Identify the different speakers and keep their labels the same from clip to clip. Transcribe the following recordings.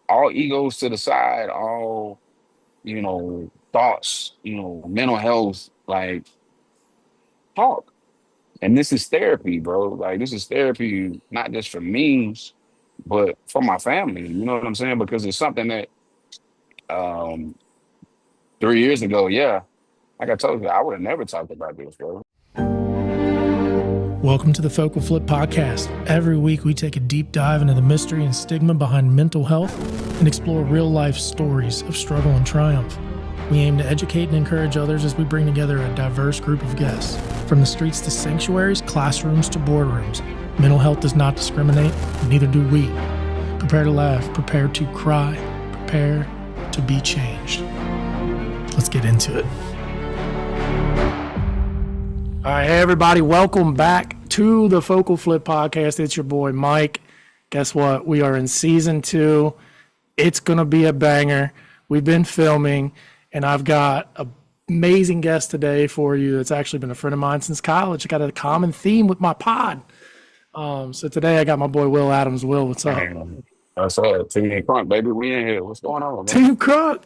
Speaker 1: all egos to the side, all, thoughts, mental health, like talk. And this is therapy, bro. Like this is therapy, not just for me, but for my family. You know what I'm saying? Because it's something that um 3 years ago, yeah, like I told you, I would have never talked about this, bro.
Speaker 2: Welcome to the Focal Flip Podcast. Every week we take a deep dive into the mystery and stigma behind mental health and explore real life stories of struggle and triumph. We aim to educate and encourage others as we bring together a diverse group of guests. From the streets to sanctuaries, classrooms to boardrooms, mental health does not discriminate, and neither do we. Prepare to laugh, prepare to cry, prepare to be changed. Let's get into it. All right, hey everybody, welcome back to the Focal Flip Podcast. It's your boy Mike. Guess what? We are in season 2. It's going to be a banger. We've been filming, and I've got an amazing guest today for you that's actually been a friend of mine since college. I got a common theme with my pod. So today I got my boy Will Adams. Will, what's up?
Speaker 1: That's Team Crunk, baby. We in here. What's going on, man?
Speaker 2: Team Crunk.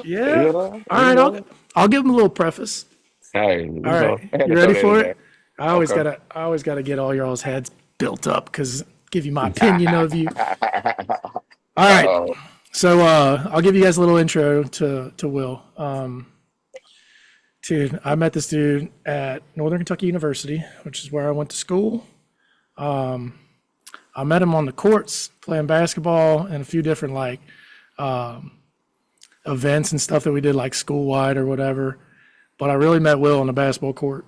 Speaker 1: Yeah,
Speaker 2: Yeah.
Speaker 1: yeah,
Speaker 2: All right, I'll give him a little preface.
Speaker 1: Hey,
Speaker 2: All right,
Speaker 1: I had
Speaker 2: you
Speaker 1: to throw
Speaker 2: ready
Speaker 1: that in
Speaker 2: for
Speaker 1: there.
Speaker 2: it? I always
Speaker 1: Okay.
Speaker 2: gotta get all y'all's heads built up because give you my opinion of you. All right,
Speaker 1: Uh-oh.
Speaker 2: so I'll give you guys a little intro to Will. Dude, I met this dude at Northern Kentucky University, which is where I went to school. I met him on the courts playing basketball and a few different events and stuff that we did like school wide or whatever. But I really met Will on the basketball court.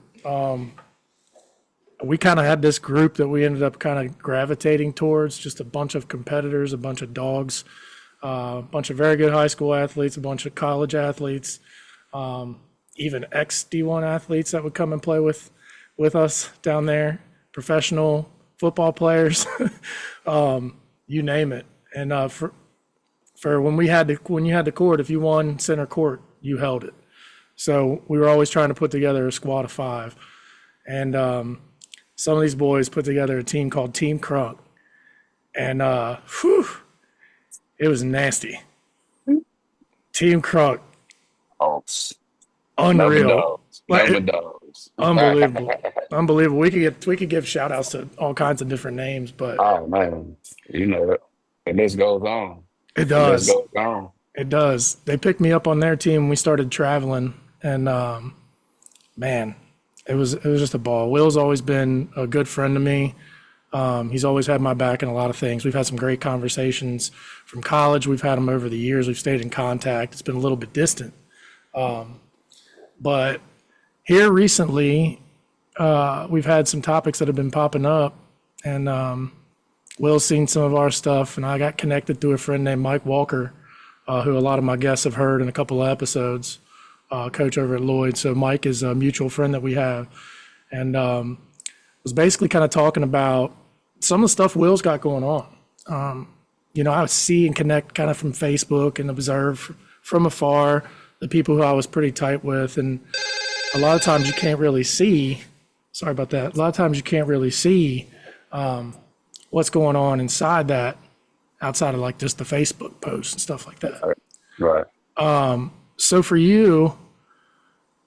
Speaker 2: We kind of had this group that we ended up kind of gravitating towards, just a bunch of competitors, a bunch of dogs, a bunch of very good high school athletes, a bunch of college athletes, even ex D1 athletes that would come and play with us down there, professional football players, you name it. And for when you had the court, if you won center court, you held it. So we were always trying to put together a squad of 5. And some of these boys put together a team called Team Crunk. And it was nasty. Team Crunk,
Speaker 1: Oh, love the
Speaker 2: unreal.
Speaker 1: dogs.
Speaker 2: Like
Speaker 1: Love the dogs.
Speaker 2: unbelievable. Unbelievable. We could give shout outs to all kinds of different names, but
Speaker 1: Oh man, you know it. The list goes on.
Speaker 2: it
Speaker 1: The list
Speaker 2: does.
Speaker 1: goes on.
Speaker 2: It does. They picked me up on their team when we started traveling, and man, it was just a ball. Will's always been a good friend to me. He's always had my back in a lot of things. We've had some great conversations from college. We've had them over the years. We've stayed in contact. It's been a little bit distant, but here recently, we've had some topics that have been popping up, and Will's seen some of our stuff, and I got connected through a friend named Mike Walker, who a lot of my guests have heard in a couple of episodes, coach over at Lloyd. So Mike is a mutual friend that we have, and was basically kind of talking about some of the stuff Will's got going on. I see and connect kind of from Facebook and observe from afar the people who I was pretty tight with, and a lot of times you can't really see. Sorry about that. A lot of times you can't really see what's going on inside that, outside of like just the Facebook posts and stuff like that.
Speaker 1: Right.
Speaker 2: So for you,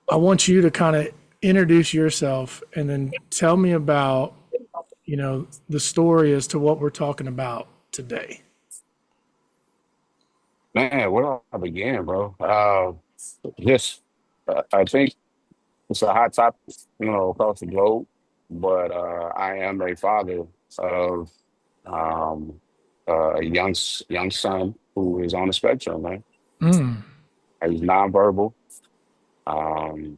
Speaker 2: I want you to kind of introduce yourself and then tell me about, the story as to what we're talking about today.
Speaker 1: Man, where do I begin, bro? Just, I think it's a hot topic, across the globe. But I am a father of um, a young son who is on the spectrum, man.
Speaker 2: Mm,
Speaker 1: He's nonverbal, um,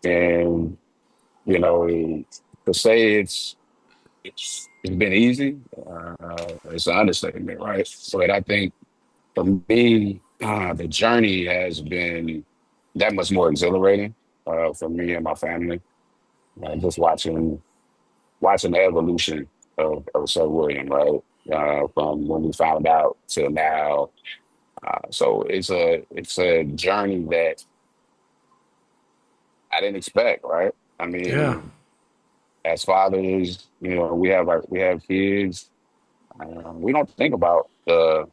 Speaker 1: and to say it's been easy, it's an understatement, right? But I think for me, the journey has been that much more exhilarating for me and my family. Just watching the evolution of Sir William, right? From when we found out till now. So it's a journey that I didn't expect, right? I
Speaker 2: yeah.
Speaker 1: mean, as fathers, we have kids. We don't think about the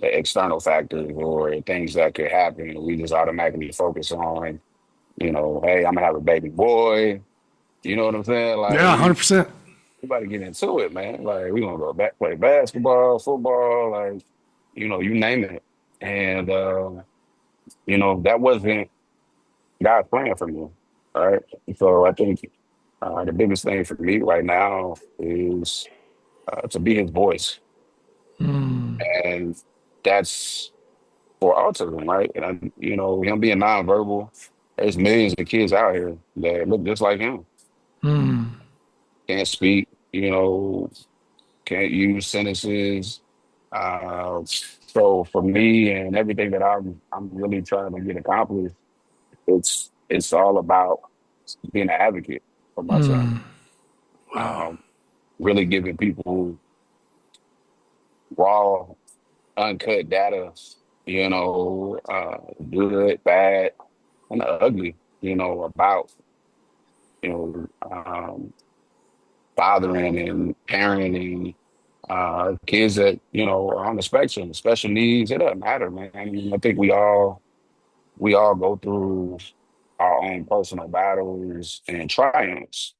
Speaker 1: external factors or things that could happen. We just automatically focus on, hey, I'm gonna have a baby boy. You know what I'm saying? Like
Speaker 2: Yeah, 100%.
Speaker 1: we about to get into it, man. Like we gonna go back play basketball, football, like you name it. And that wasn't God's plan for me. All right. So I think the biggest thing for me right now is to be his voice. And that's for autism, right? And him being nonverbal, there's millions of kids out here that look just like him. Can't speak, can't use sentences. So for me and everything that I'm really trying to get accomplished, it's all about being an advocate for my son.
Speaker 2: Wow.
Speaker 1: Um, really giving people raw, uncut data, good, bad, and ugly, about you know um, fathering and parenting kids that are on the spectrum, special needs. It doesn't matter, man. I mean, I think we all go through our own personal battles and triumphs.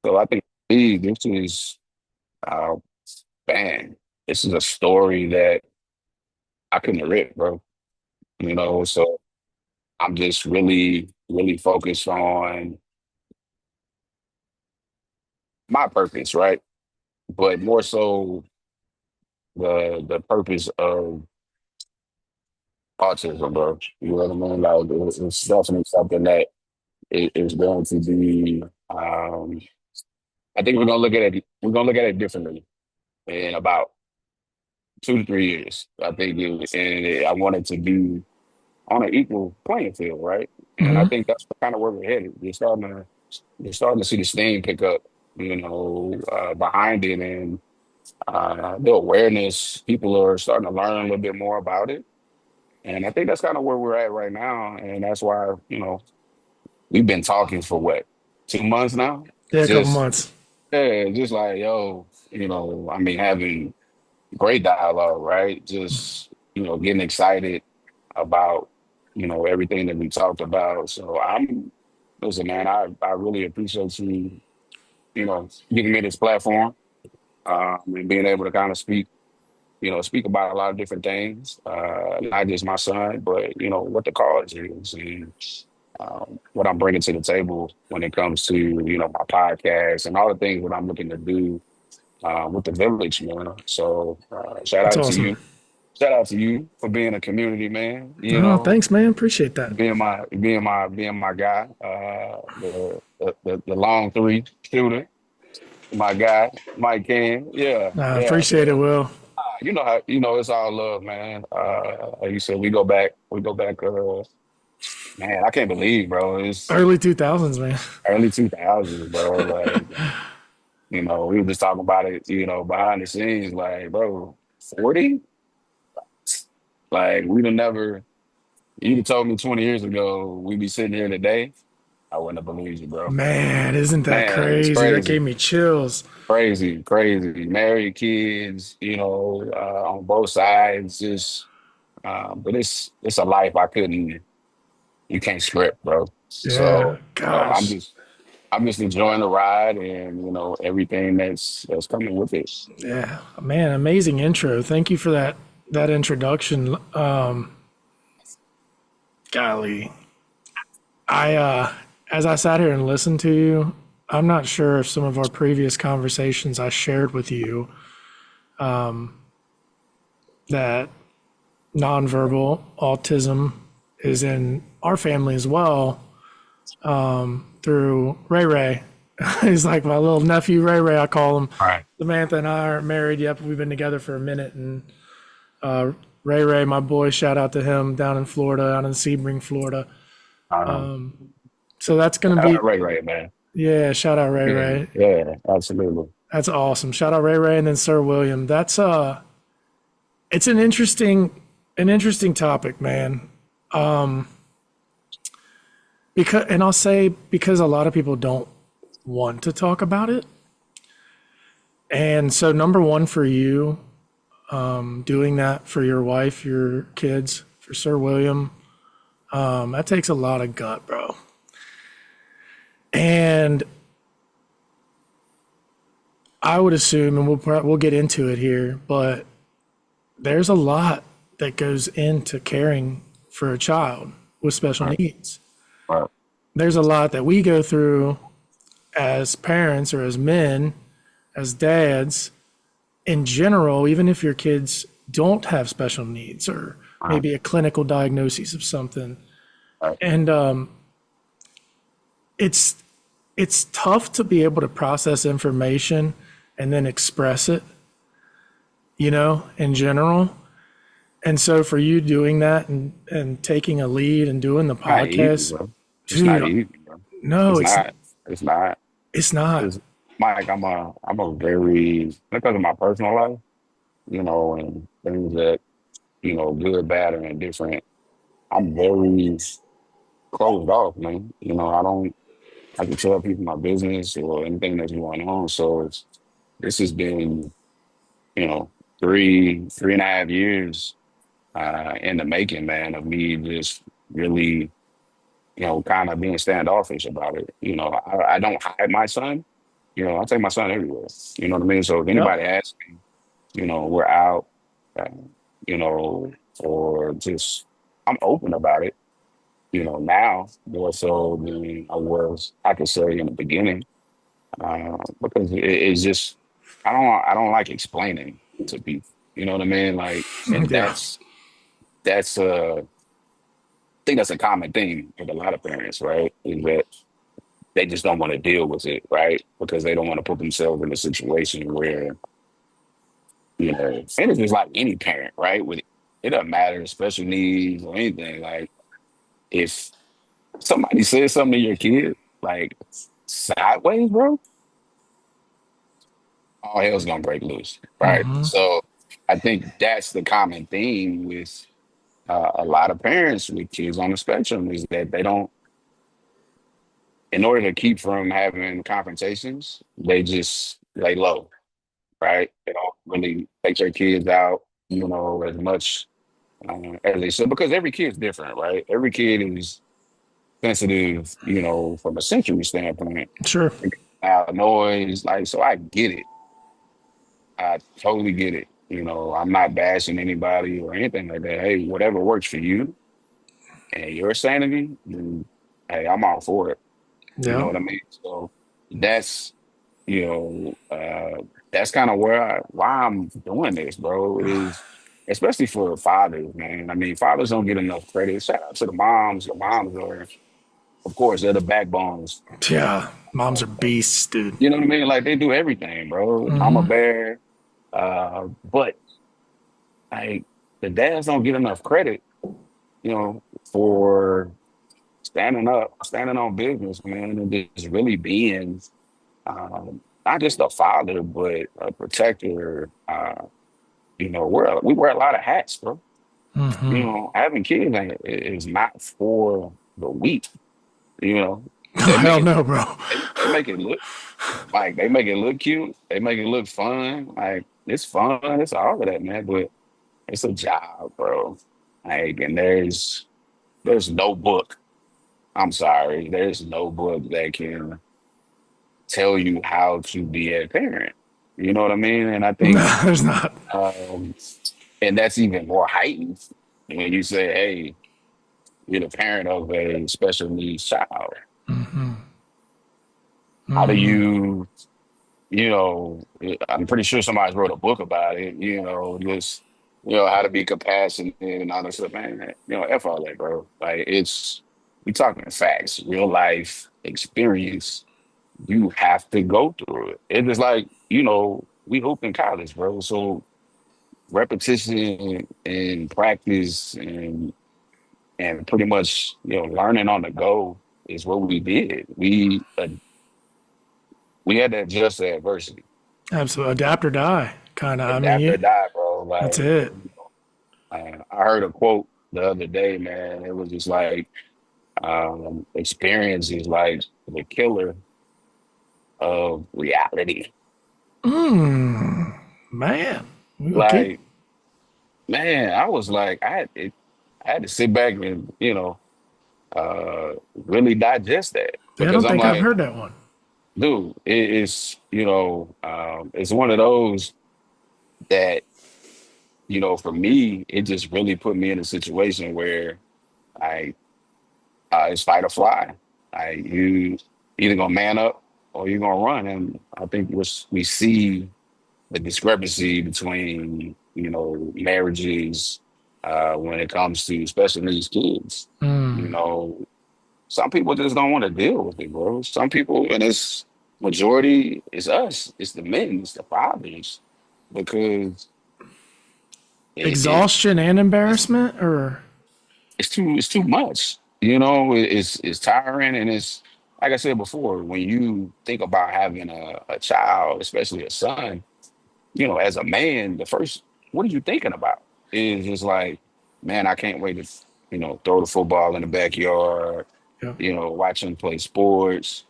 Speaker 1: So I think this is uh, man, this is a story that I couldn't have written, bro. So I'm just really, really focused on my purpose, right? But more so the purpose of autism, bro. You know what I mean? Like it's definitely something that is going to be. I think we're gonna look at it. We're gonna look at it differently in about 2 to 3 years. I think I want it to be on an equal playing field, right? And I think that's kind of where we're headed. You're starting to see the steam pick up, behind it, and the awareness. People are starting to learn a little bit more about it. And I think that's kind of where we're at right now. And that's why, we've been talking for what, 2 months now?
Speaker 2: Yeah, a couple
Speaker 1: Just,
Speaker 2: months.
Speaker 1: yeah, just like, yo, I mean, having great dialogue, right? Just, getting excited about, everything that we talked about. So listen, man, I really appreciate you, giving me this platform, and being able to kind of speak about a lot of different things, not just my son, but what the cause is and what I'm bringing to the table when it comes to my podcast and all the things that I'm looking to do with the village, man. So shout
Speaker 2: That's
Speaker 1: out to
Speaker 2: awesome.
Speaker 1: you, shout out to you for being a community man.
Speaker 2: Oh, thanks, man. Appreciate that.
Speaker 1: Being my guy, the long three shooter, my guy, Mike Can. Yeah,
Speaker 2: I
Speaker 1: yeah,
Speaker 2: appreciate it,
Speaker 1: yeah.
Speaker 2: Will.
Speaker 1: It's all love, man. Like you said, we go back, man, I can't believe, bro. It's
Speaker 2: Early 2000s, man.
Speaker 1: early 2000s, bro. Like, we were just talking about it, behind the scenes, like, bro, 40? Like, we'd have never, you'd have told me 20 years ago we'd be sitting here today. I wouldn't have believed you, bro.
Speaker 2: Man, isn't that
Speaker 1: Man, it's
Speaker 2: crazy? That
Speaker 1: crazy.
Speaker 2: gave me chills.
Speaker 1: Crazy, crazy. Married kids, on both sides, just but it's a life I couldn't you can't script, bro.
Speaker 2: Yeah,
Speaker 1: So I'm
Speaker 2: gosh.
Speaker 1: just I'm just enjoying the ride and everything that's coming with it.
Speaker 2: Yeah, man, amazing intro. Thank you for that introduction. Golly, I as I sat here and listened to you, I'm not sure if some of our previous conversations I shared with you that nonverbal autism is in our family as well through Ray Ray. He's like my little nephew, Ray Ray, I call him.
Speaker 1: All right.
Speaker 2: Samantha and I aren't married yet, but we've been together for a minute. And Ray Ray, my boy, shout out to him down in Florida, out in Sebring, Florida.
Speaker 1: Um,
Speaker 2: So that's going to
Speaker 1: Shout
Speaker 2: be,
Speaker 1: out Ray, man.
Speaker 2: yeah, shout out Ray
Speaker 1: Yeah,
Speaker 2: Ray.
Speaker 1: yeah, absolutely.
Speaker 2: That's awesome. Shout out Ray Ray and then Sir William. It's an interesting topic, man. And I'll say because a lot of people don't want to talk about it. And so number one for you, doing that for your wife, your kids, for Sir William. That takes a lot of gut, bro. And I would assume, and we'll get into it here, but there's a lot that goes into caring for a child with special
Speaker 1: Right.
Speaker 2: needs.
Speaker 1: Right.
Speaker 2: There's a lot that we go through as parents or as men, as dads, in general, even if your kids don't have special needs or
Speaker 1: Right.
Speaker 2: maybe a clinical diagnosis of something.
Speaker 1: Right.
Speaker 2: And it's it's tough to be able to process information and then express it, in general. And so for you doing that and taking a lead and doing the
Speaker 1: Not easy,
Speaker 2: podcast,
Speaker 1: bro. It's not
Speaker 2: dude,
Speaker 1: easy, bro.
Speaker 2: no,
Speaker 1: It's not. It's not.
Speaker 2: it's not.
Speaker 1: It's Mike, I'm a very, because of my personal life, and things that, good, bad, and indifferent. I'm very closed off, man. I don't I can tell people my business or anything that's going on. So this has been, you know, 3.5 years in the making, man, of me just really, kind of being standoffish about it. I don't hide my son. I take my son everywhere. You know what I mean? So if
Speaker 2: Yep.
Speaker 1: anybody asks me, we're out, uh, or just I'm open about it. Now more so than I could say in the beginning, because it's just I don't like explaining to people. You know what I mean? Like, and
Speaker 2: Yeah.
Speaker 1: that's I think that's a common thing with a lot of parents, right? Is that they just don't want to deal with it, right? Because they don't want to put themselves in a situation where and it's just like any parent, right? With it doesn't matter special needs or anything. Like if somebody says something to your kid, like sideways, bro, all hell's gonna break loose, right? So I think that's the common theme with a lot of parents with kids on the spectrum is that they don't, in order to keep from having confrontations, they just lay low, right? They don't really take their kids out, as much as they should, because every kid's different, right? Every kid is sensitive, from a sensory standpoint.
Speaker 2: Sure.
Speaker 1: Noise, like, so I get it. I totally get it. I'm not bashing anybody or anything like that. Hey, whatever works for you and your sanity, then hey, I'm all for it. You know
Speaker 2: Yeah.
Speaker 1: what I mean? So that's, you know, that's kind of why I'm doing this, bro, is especially for fathers, man. I mean, fathers don't get enough credit. Shout out to the moms. The moms are, of course, they're the backbones.
Speaker 2: Yeah. Moms are beasts, dude.
Speaker 1: You know what I mean? Like they do everything, bro. Mama bear. But like the dads don't get enough credit, for standing up, standing on business, man, and just really being not just a father, but a protector. We wear a lot of hats, bro. Having kids is not for the weak. You know,
Speaker 2: Oh,
Speaker 1: they make
Speaker 2: hell
Speaker 1: it
Speaker 2: no, bro.
Speaker 1: they make it look like they make it look cute. They make it look fun. Like it's fun. It's all of that, man. But it's a job, bro. Like, and there's no book. I'm sorry, there's no book that can tell you how to be a parent. You know what I mean? And I think,
Speaker 2: No, there's not.
Speaker 1: um, and that's even more heightened when you say, "Hey, you're the parent of a special needs child." How do you, I'm pretty sure somebody's wrote a book about it. Just how to be compassionate and all that stuff. Man, f all that, bro. Like we talking facts, real life experience. You have to go through it. It's just like, we hoop in college, bro. So repetition and practice and pretty much, learning on the go is what we did. We had to adjust to adversity.
Speaker 2: Absolutely. Adapt or die, kind of. I mean,
Speaker 1: Adapt or die, bro.
Speaker 2: that's
Speaker 1: Like,
Speaker 2: it.
Speaker 1: I heard a quote the other day, man. It was just like, experience is like the killer of reality.
Speaker 2: Man, we will keep
Speaker 1: Like, man, I was like, I had to sit back and, really digest that
Speaker 2: I
Speaker 1: because
Speaker 2: don't
Speaker 1: I'm
Speaker 2: think I've
Speaker 1: like,
Speaker 2: heard that one.
Speaker 1: dude, it's, it's one of those that, for me, it just really put me in a situation where I, it's fight or fly. You either gonna man up or you're gonna run. And I think we see the discrepancy between, marriages, when it comes to especially these kids. You know, some people just don't want to deal with it, bro. Some people, and it's majority is us. It's the men, it's the fathers, because it
Speaker 2: Exhaustion and
Speaker 1: it's
Speaker 2: embarrassment, or
Speaker 1: it's too much. It's tiring, and it's like I said before. When you think about having a child, especially a son, as a man, the first what are you thinking about? Is just like, man, I can't wait to, throw the football in the backyard,
Speaker 2: yeah,
Speaker 1: watch him play sports.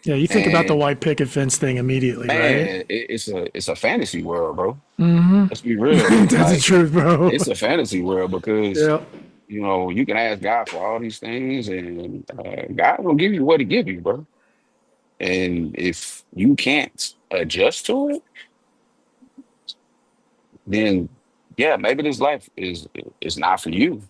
Speaker 2: yeah. You think about the
Speaker 1: And
Speaker 2: white picket fence thing immediately, right?
Speaker 1: man, it's a fantasy world, bro. Let's be real.
Speaker 2: That's the
Speaker 1: Like
Speaker 2: truth, bro.
Speaker 1: it's a fantasy world because
Speaker 2: Yeah.
Speaker 1: you can ask God for all these things, and God will give you what He give you, bro. And if you can't adjust to it, then yeah, maybe this life is not for you.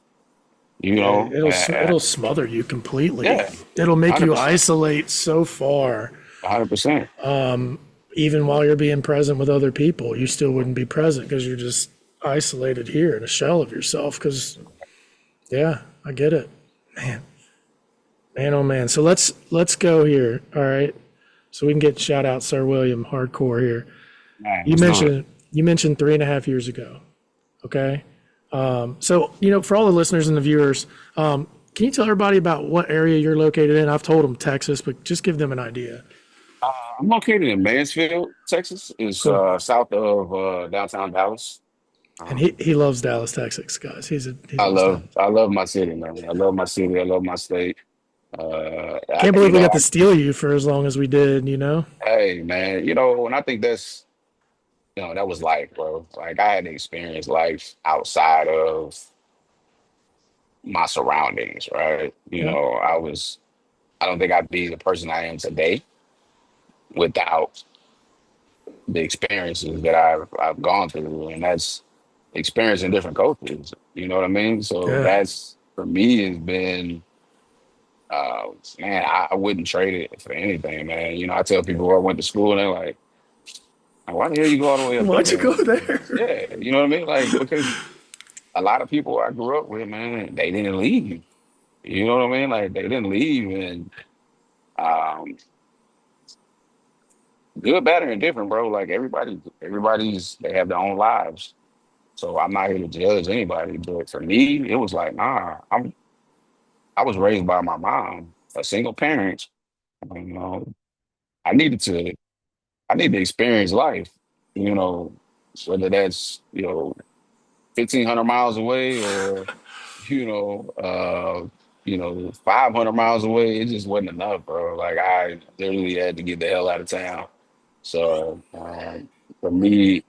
Speaker 1: You
Speaker 2: Yeah,
Speaker 1: know,
Speaker 2: it'll smother you completely.
Speaker 1: yeah,
Speaker 2: It'll make you
Speaker 1: 100%,
Speaker 2: isolate so far.
Speaker 1: 100%.
Speaker 2: Even while you're being present with other people, you still wouldn't be present because you're just isolated here in a shell of yourself. Because yeah, I get it, man, man, oh man. So let's go here. All right, so we can get shout out Sir William hardcore here.
Speaker 1: Man,
Speaker 2: You
Speaker 1: let's do it.
Speaker 2: mentioned you mentioned 3.5 years ago. Okay, so for all the listeners and the viewers, can you tell everybody about what area you're located in? I've told them Texas, but just give them an idea.
Speaker 1: I'm located in Mansfield, Texas. It's
Speaker 2: Cool.
Speaker 1: south of downtown Dallas.
Speaker 2: And
Speaker 1: Um,
Speaker 2: he loves Dallas, Texas, guys. He
Speaker 1: I
Speaker 2: loves that.
Speaker 1: love I love my city, man. I love my city. I love my state.
Speaker 2: Can't believe we got to steal you for as long as we did.
Speaker 1: Hey, man. And I think that was life, bro. Like I had to experience life outside of my surroundings, right?
Speaker 2: Yeah,
Speaker 1: I don't think I'd be the person I am today without the experiences that I've gone through, and that's experiencing different cultures. You know what I mean? So
Speaker 2: yeah.
Speaker 1: that's for me has been, man, I wouldn't trade it for anything, man. I tell people where I went to school, and they're like, "Why the hell you go all the way up
Speaker 2: Why'd you
Speaker 1: there?"
Speaker 2: go there?
Speaker 1: Yeah, you know what I mean? Like because a lot of people I grew up with, man, they didn't leave. You know what I mean? Like they didn't leave, and um, good, bad, and different, bro. Like everybody's they have their own lives. So I'm not here to judge anybody, but for me, it was like, nah, I was raised by my mom, a single parent. You know, I needed to I need to experience life, you know, whether that's, 1,500 miles away or, you know, 500 miles away. It just wasn't enough, bro. Like I literally had to get the hell out of town. So for me,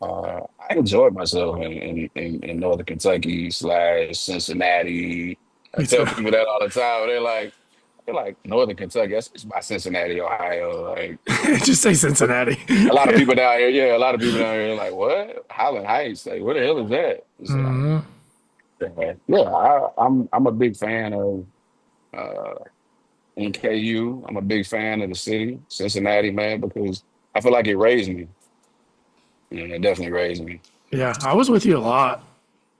Speaker 1: I enjoyed myself in Northern Kentucky slash Cincinnati. I
Speaker 2: Me too.
Speaker 1: tell people that all the time. They're like Northern Kentucky. That's by Cincinnati, Ohio. Like
Speaker 2: Just say Cincinnati.
Speaker 1: a lot of
Speaker 2: Yeah.
Speaker 1: people down here. Yeah, a lot of people down here are like, what? Highland Heights? Like, where the hell is that? So, yeah, I'm a big fan of uh, NKU. I'm a big fan of the city, Cincinnati, man, because I feel like it raised me. It definitely raised me.
Speaker 2: Yeah, I was with you a lot.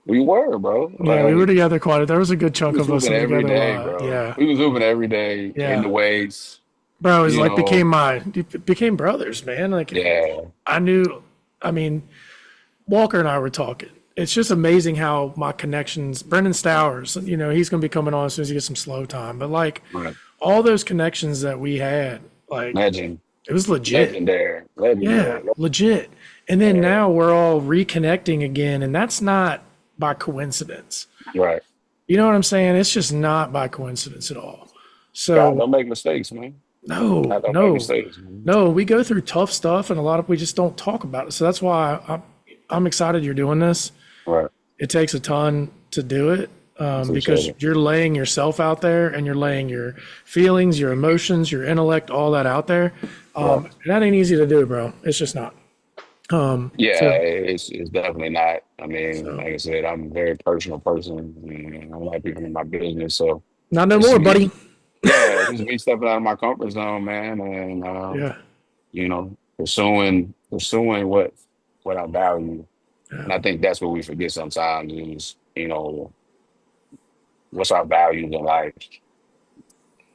Speaker 1: We were, bro.
Speaker 2: Yeah, we were
Speaker 1: Like
Speaker 2: together quite. There was a good
Speaker 1: we
Speaker 2: chunk
Speaker 1: was
Speaker 2: of us
Speaker 1: hooping
Speaker 2: that were
Speaker 1: every
Speaker 2: together a
Speaker 1: day,
Speaker 2: lot.
Speaker 1: bro.
Speaker 2: Yeah,
Speaker 1: We was hooping every day in the
Speaker 2: yeah.
Speaker 1: weights,
Speaker 2: Bro, it was
Speaker 1: you
Speaker 2: like became
Speaker 1: know.
Speaker 2: my became brothers, man. Like
Speaker 1: Yeah,
Speaker 2: I knew. I mean, Walker and I were talking. It's just amazing how my connections. Brendan Stowers, he's going to be coming on as soon as he gets some slow time. But like
Speaker 1: right.
Speaker 2: all those connections that we had, like
Speaker 1: Legend,
Speaker 2: it was legit.
Speaker 1: legendary,
Speaker 2: Yeah,
Speaker 1: legendary.
Speaker 2: legit. And then
Speaker 1: Yeah,
Speaker 2: now we're all reconnecting again, and that's not by coincidence.
Speaker 1: right.
Speaker 2: You know what I'm saying? It's just not by coincidence at all.
Speaker 1: God
Speaker 2: So
Speaker 1: don't make mistakes, man.
Speaker 2: no,
Speaker 1: God don't make
Speaker 2: no,
Speaker 1: mistakes, man.
Speaker 2: no. We go through tough stuff, and a lot of we just don't talk about it. So that's why I'm excited you're doing this.
Speaker 1: Right.
Speaker 2: It takes a ton to do it,
Speaker 1: Appreciate
Speaker 2: because
Speaker 1: it.
Speaker 2: you're laying yourself out there and you're laying your feelings, your emotions, your intellect, all that out there.
Speaker 1: Right.
Speaker 2: And that ain't easy to do, bro. It's just not.
Speaker 1: Yeah,
Speaker 2: So,
Speaker 1: it's definitely not. I mean,
Speaker 2: so
Speaker 1: like I said, I'm a very personal person. And I don't like people in my business, so
Speaker 2: not no
Speaker 1: it's
Speaker 2: more,
Speaker 1: me.
Speaker 2: buddy.
Speaker 1: Yeah, it's me stepping out of my comfort zone, man, and
Speaker 2: Yeah.
Speaker 1: pursuing what I value.
Speaker 2: Yeah.
Speaker 1: And I think that's what we forget sometimes is, what's our values in life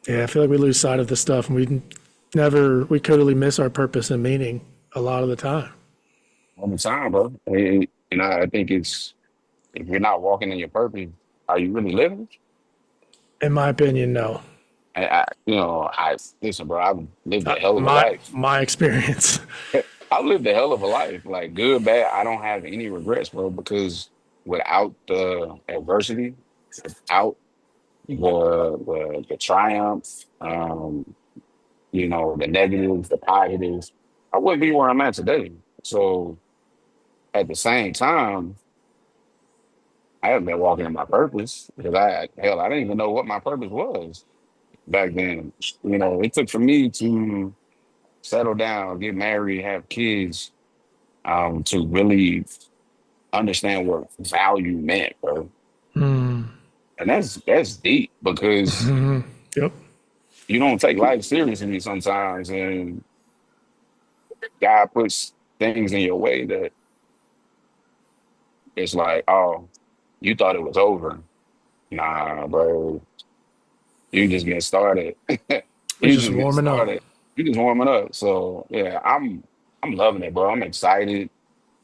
Speaker 2: Yeah. I feel like we lose sight of this stuff and we totally miss our purpose and meaning a lot of the time.
Speaker 1: all the time, bro. And I think it's if you're not walking in your purpose, are you really living?
Speaker 2: In my opinion, no.
Speaker 1: And I listen, bro. I've lived a hell of a
Speaker 2: My
Speaker 1: life.
Speaker 2: my experience.
Speaker 1: I've lived a hell of a life, like good, bad. I don't have any regrets, bro, because without the adversity, without the triumph, the negatives, the positives, I wouldn't be where I'm at today. So at the same time, I haven't been walking in my purpose because I didn't even know what my purpose was back then. It took for me to settle down, get married, have kids, to really understand what value meant, bro. And that's deep because
Speaker 2: Yep.
Speaker 1: you don't take life seriously sometimes, and God puts things in your way that it's like, oh, you thought it was over. Nah, bro, you just getting started.
Speaker 2: We're
Speaker 1: You
Speaker 2: just
Speaker 1: just getting
Speaker 2: warming up.
Speaker 1: started. You just warming up. So yeah, I'm loving it, bro. I'm excited.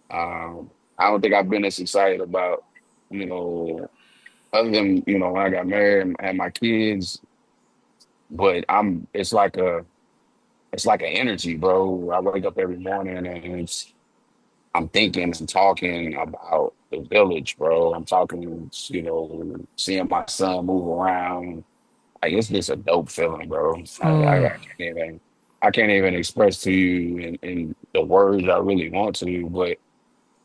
Speaker 1: I don't think I've been as excited about, you know, other than, when I got married and had my kids, but it's like an energy, bro. I wake up every morning and I'm thinking and talking about the village, bro. I'm talking, seeing my son move around. Like it's just a dope feeling, bro. I can't even express to you in the words I really want to, but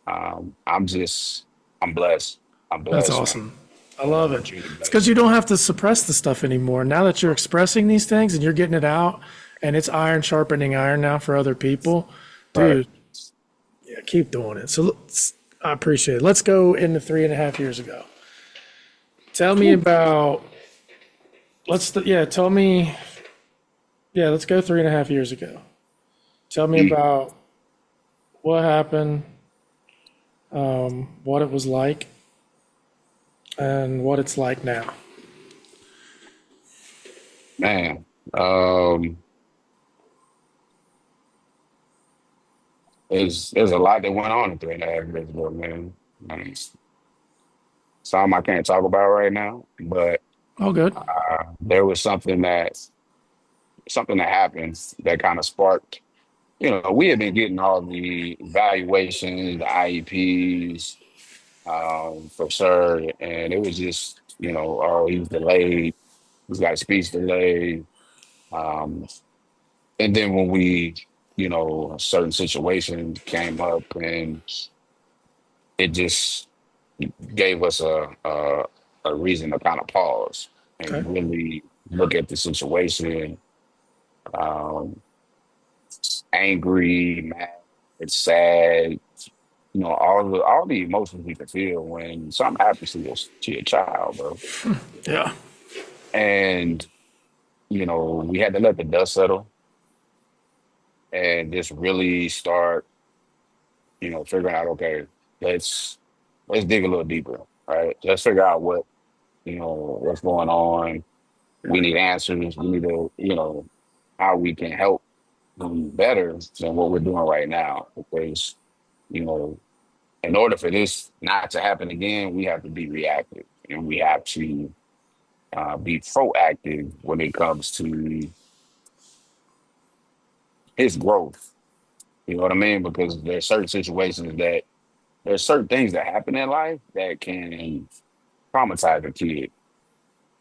Speaker 1: I'm blessed. I'm
Speaker 2: That's
Speaker 1: blessed, man.
Speaker 2: awesome. I love
Speaker 1: I'm
Speaker 2: it.
Speaker 1: truly
Speaker 2: It's because
Speaker 1: blessed.
Speaker 2: you don't have to suppress the stuff anymore. Now that you're expressing these things and you're getting it out, and it's iron sharpening iron now for other people,
Speaker 1: Right.
Speaker 2: dude. Yeah, keep doing it. So I appreciate it. Let's go into 3.5 years ago. Tell me about. Yeah. Tell me. Yeah. Let's go 3.5 years ago. Tell me
Speaker 1: Mm.
Speaker 2: about what happened, what it was like, and what it's like now.
Speaker 1: Man, um, there's a lot that went on in 3.5 years ago, man. Some I can't talk about right now, but
Speaker 2: All good.
Speaker 1: there was something that happened that kind of sparked. We had been getting all the evaluations, the IEPs, for sure, and it was just, oh, he's delayed, he's got a speech delay, um, and then when a certain situation came up, and it just gave us a reason to kind of pause
Speaker 2: Okay.
Speaker 1: and really look at the situation. Um, Angry, mad, sad, all the emotions we can feel when something happens to your child, bro.
Speaker 2: Yeah.
Speaker 1: And we had to let the dust settle and just really start, figuring out, okay, let's dig a little deeper, right? Let's figure out what's going on. We need answers. We need to, how we can help them better than what we're doing right now. Because, you know, in order for this not to happen again, we have to be reactive and we have to be proactive when it comes to his growth. You know what I mean? Because there's certain things that happen in life that can traumatize a kid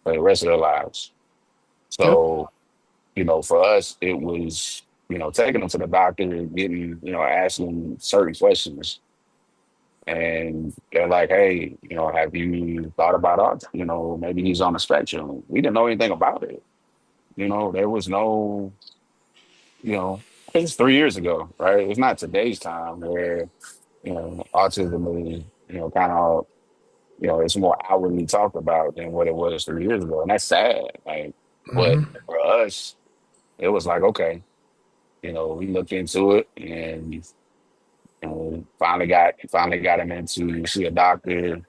Speaker 1: for the rest of their lives.
Speaker 2: Yep.
Speaker 1: So, for us, it was, taking them to the doctor and getting, asking certain questions. And they're like, hey, have you thought about autism? Maybe he's on the spectrum. We didn't know anything about it. There was no, it's 3 years ago, right? It's not today's time where, autism is, kind of, it's more outwardly talked about than what it was 3 years ago. And that's sad. Like, but for us, it was like, okay, we looked into it and finally got him in to see a doctor.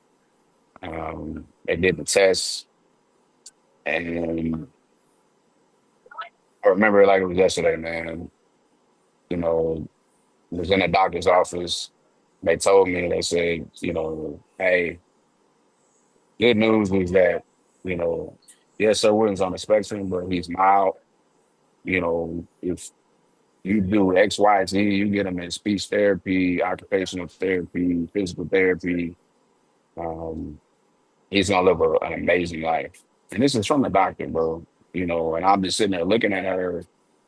Speaker 1: They did the test, and I remember it like it was yesterday, man. Was in the doctor's office. They told me, they said, hey, good news was that, you know, yes, Sir Williams on the spectrum, but he's mild. If you do X, Y, Z, you get him in speech therapy, occupational therapy, physical therapy. Um, he's gonna live an amazing life. And this is from the doctor, bro. And I'm just sitting there looking at her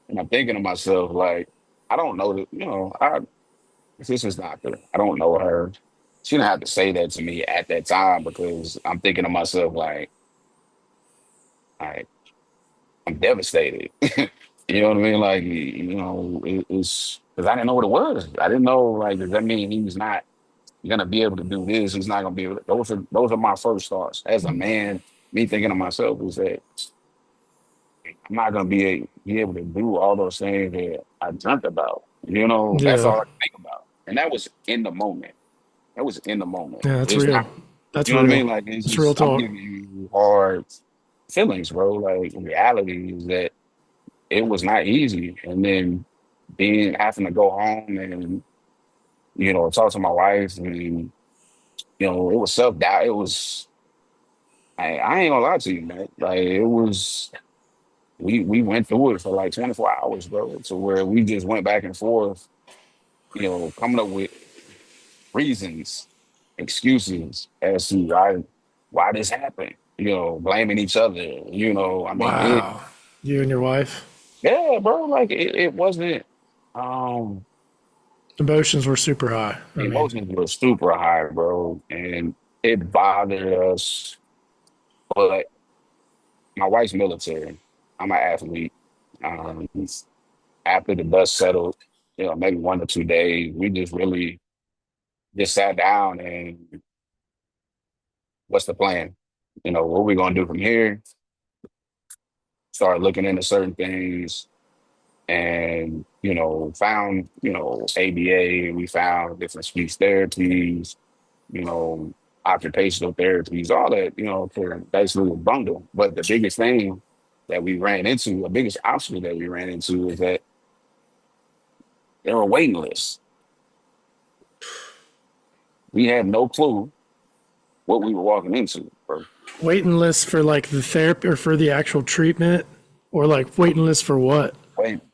Speaker 1: and I'm thinking to myself, like, I don't know that, this is doctor. I don't know her. She didn't have to say that to me at that time because I'm thinking to myself, like I'm devastated. You know what I mean? Like, it's because I didn't know what it was. I didn't know, like, does that mean he's not gonna be able to do this? He's not gonna be able to, those are my first thoughts. As a man, me thinking to myself is that I'm not gonna be able to do all those things that I dreamt about. That's
Speaker 2: Yeah.
Speaker 1: all I can think about. And that was in the moment. That was in the moment.
Speaker 2: Yeah, that's
Speaker 1: It's not,
Speaker 2: real. That's
Speaker 1: you know what I
Speaker 2: real.
Speaker 1: mean? Like, it's
Speaker 2: It's real
Speaker 1: just, I'm
Speaker 2: talk.
Speaker 1: giving you hard feelings, bro. Like, reality is that it was not easy. And then having to go home and, talk to my wife and, it was self-doubt. I ain't gonna lie to you, man. Like, we went through it for like 24 hours, bro, to where we just went back and forth, coming up with reasons, excuses as to why this happened. Blaming each other. I mean,
Speaker 2: Wow. You and your wife.
Speaker 1: yeah, bro. Like it wasn't. Um,
Speaker 2: Emotions were super high. I
Speaker 1: the
Speaker 2: mean,
Speaker 1: emotions were super high, bro, and it bothered us. But my wife's military. I'm an athlete. Um, After the dust settled, maybe 1 or 2 days, we just really just sat down and what's the plan? What we gonna do from here? Started looking into certain things and, found, ABA, we found different speech therapies, you know, occupational therapies, all that, for basically a bundle. But the biggest thing that we ran into, the biggest obstacle that we ran into is that there were waiting lists. We had no clue what we were walking into, bro.
Speaker 2: waiting lists for like the therapy or for the actual treatment, or like waiting lists for what?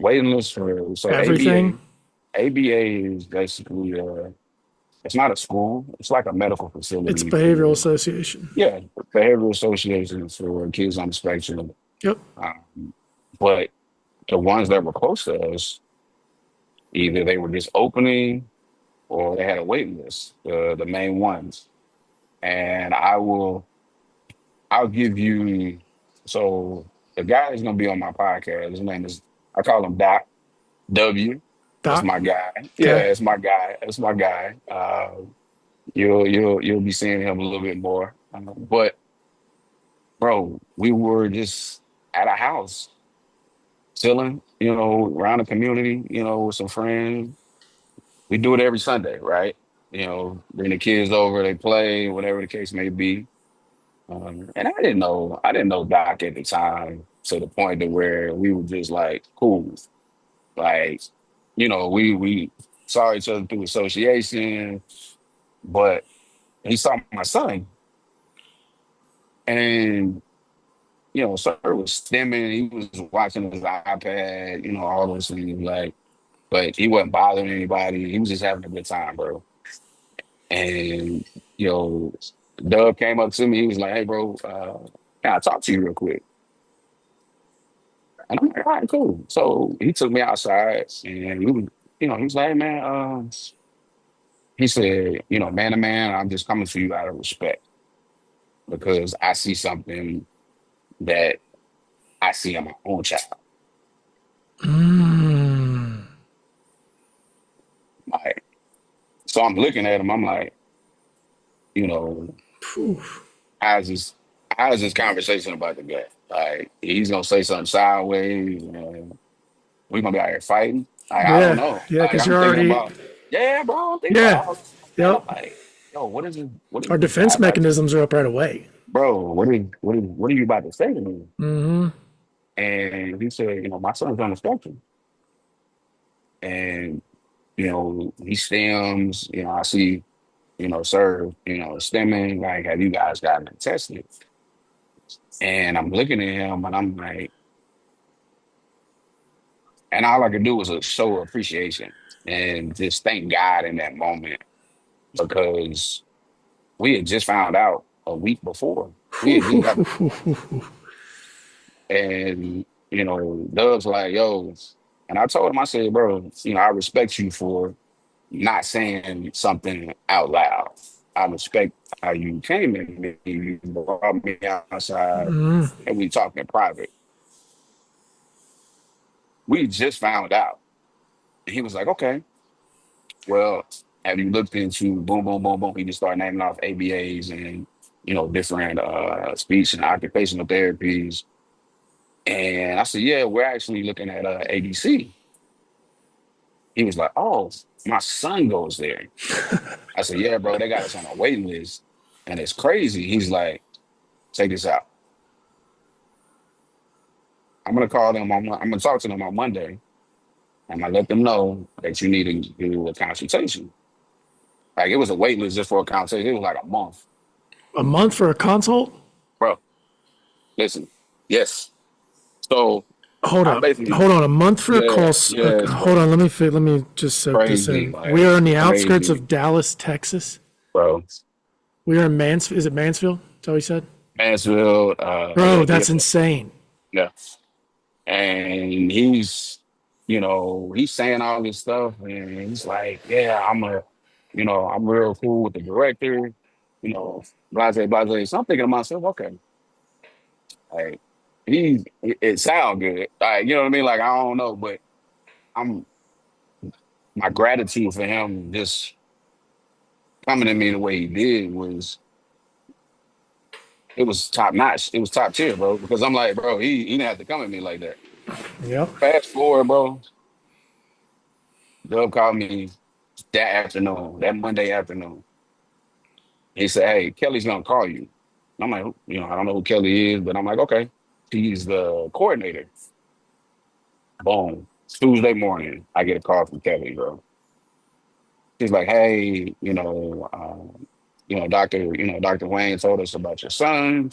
Speaker 1: Waiting lists for so
Speaker 2: Everything.
Speaker 1: ABA is basically it's not a school, it's like a medical
Speaker 2: It's
Speaker 1: facility
Speaker 2: behavioral
Speaker 1: for
Speaker 2: association.
Speaker 1: yeah, behavioral associations for kids on the spectrum.
Speaker 2: Yep.
Speaker 1: Um, but the ones that were close to us, either they were just opening or they had a waiting list, the main ones. And I'll give you so the guy is gonna be on my podcast. His name is I call him Doc W. That's
Speaker 2: Doc.
Speaker 1: my guy. Yeah,
Speaker 2: Okay.
Speaker 1: it's my guy. That's my guy. You'll be seeing him a little bit more. But bro, we were just at a house chilling, around the community, with some friends. We do it every Sunday, right? Bring the kids over, they play, whatever the case may be. And I didn't know Doc at the time to the point to where we were just like cool. Like, we saw each other through association, but he saw my son and sir was stimming, he was watching his iPad, all those things, like, but he wasn't bothering anybody. He was just having a good time, bro. And you know, Doug came up to me, he was like, hey bro, can I talk to you real quick? And I'm like, all right, cool. So he took me outside and he was like, hey man, he said, man to man, I'm just coming to you out of respect because I see something that I see in my own child.
Speaker 2: Mm.
Speaker 1: Like, so I'm looking at him. I'm like, you know,
Speaker 2: Phew.
Speaker 1: how's this? How's this conversation about to go? Like, he's gonna say something sideways, and we're gonna be out here fighting. Like, I don't
Speaker 2: Yeah,
Speaker 1: know.
Speaker 2: yeah,
Speaker 1: Like,
Speaker 2: because
Speaker 1: I'm
Speaker 2: you're
Speaker 1: thinking
Speaker 2: already,
Speaker 1: about, yeah, bro. I'm thinking about
Speaker 2: yeah,
Speaker 1: all this stuff, man. I'm
Speaker 2: yep.
Speaker 1: like, yo, what is it? What is
Speaker 2: Our
Speaker 1: this
Speaker 2: defense
Speaker 1: guy about to,
Speaker 2: mechanisms are up right away.
Speaker 1: bro? What are you about to say to me?
Speaker 2: Mm-hmm.
Speaker 1: And he said, my son's on the spectrum, and he stems. I see, sir, stemming. Like, have you guys gotten it tested? And I'm looking at him, and I'm like, and all I could do was show appreciation and just thank God in that moment because we had just found out a week before. We had just got, and Doug's like, yo, and I told him, I said, bro, I respect you for not saying something out loud. I respect how you came at me, you brought me outside,
Speaker 2: Mm-hmm.
Speaker 1: and we talked in private. We just found out. And he was like, okay, well, have you looked into boom, boom, boom, boom? He just started naming off ABAs and, different speech and occupational therapies. And I said, yeah, we're actually looking at ADC. He was like, oh, my son goes there. I said, yeah, bro, they got us on a waiting list. And it's crazy. He's like, check this out. I'm gonna call them I'm gonna talk to them on Monday. I'm gonna let them know that you need to do a consultation. Like it was a wait list just for a consultation. It was like a month.
Speaker 2: A month for a consult?
Speaker 1: Bro, listen. Yes. So
Speaker 2: Hold
Speaker 1: I
Speaker 2: up.
Speaker 1: basically,
Speaker 2: Hold on. A month for a call.
Speaker 1: yes,
Speaker 2: Hold
Speaker 1: bro.
Speaker 2: on. Let me just soak this
Speaker 1: Crazy,
Speaker 2: in. We
Speaker 1: like
Speaker 2: are on the outskirts
Speaker 1: crazy,
Speaker 2: of Dallas, Texas.
Speaker 1: bro.
Speaker 2: We are in Mansfield. Is it Mansfield? That's what he said.
Speaker 1: Mansfield,
Speaker 2: Bro,
Speaker 1: yeah,
Speaker 2: that's insane.
Speaker 1: yeah. And he's saying all this stuff, and he's like, yeah, I'm real cool with the director, blase, blase. So I'm thinking to myself, okay, like it sounds good. Like, you know what I mean? Like, I don't know, but I'm my gratitude for him just coming at me the way he did was it was top notch. It was top tier, bro. Because I'm like, bro, he didn't have to come at me like that.
Speaker 2: Yep.
Speaker 1: Fast forward, bro. Dub called me that afternoon, that Monday afternoon. He said, hey, Kelly's gonna call you. I'm like, I don't know who Kelly is, but I'm like, okay. He's the coordinator. Boom. Tuesday morning, I get a call from Kelly, bro. He's like, hey, Dr. Wayne told us about your son.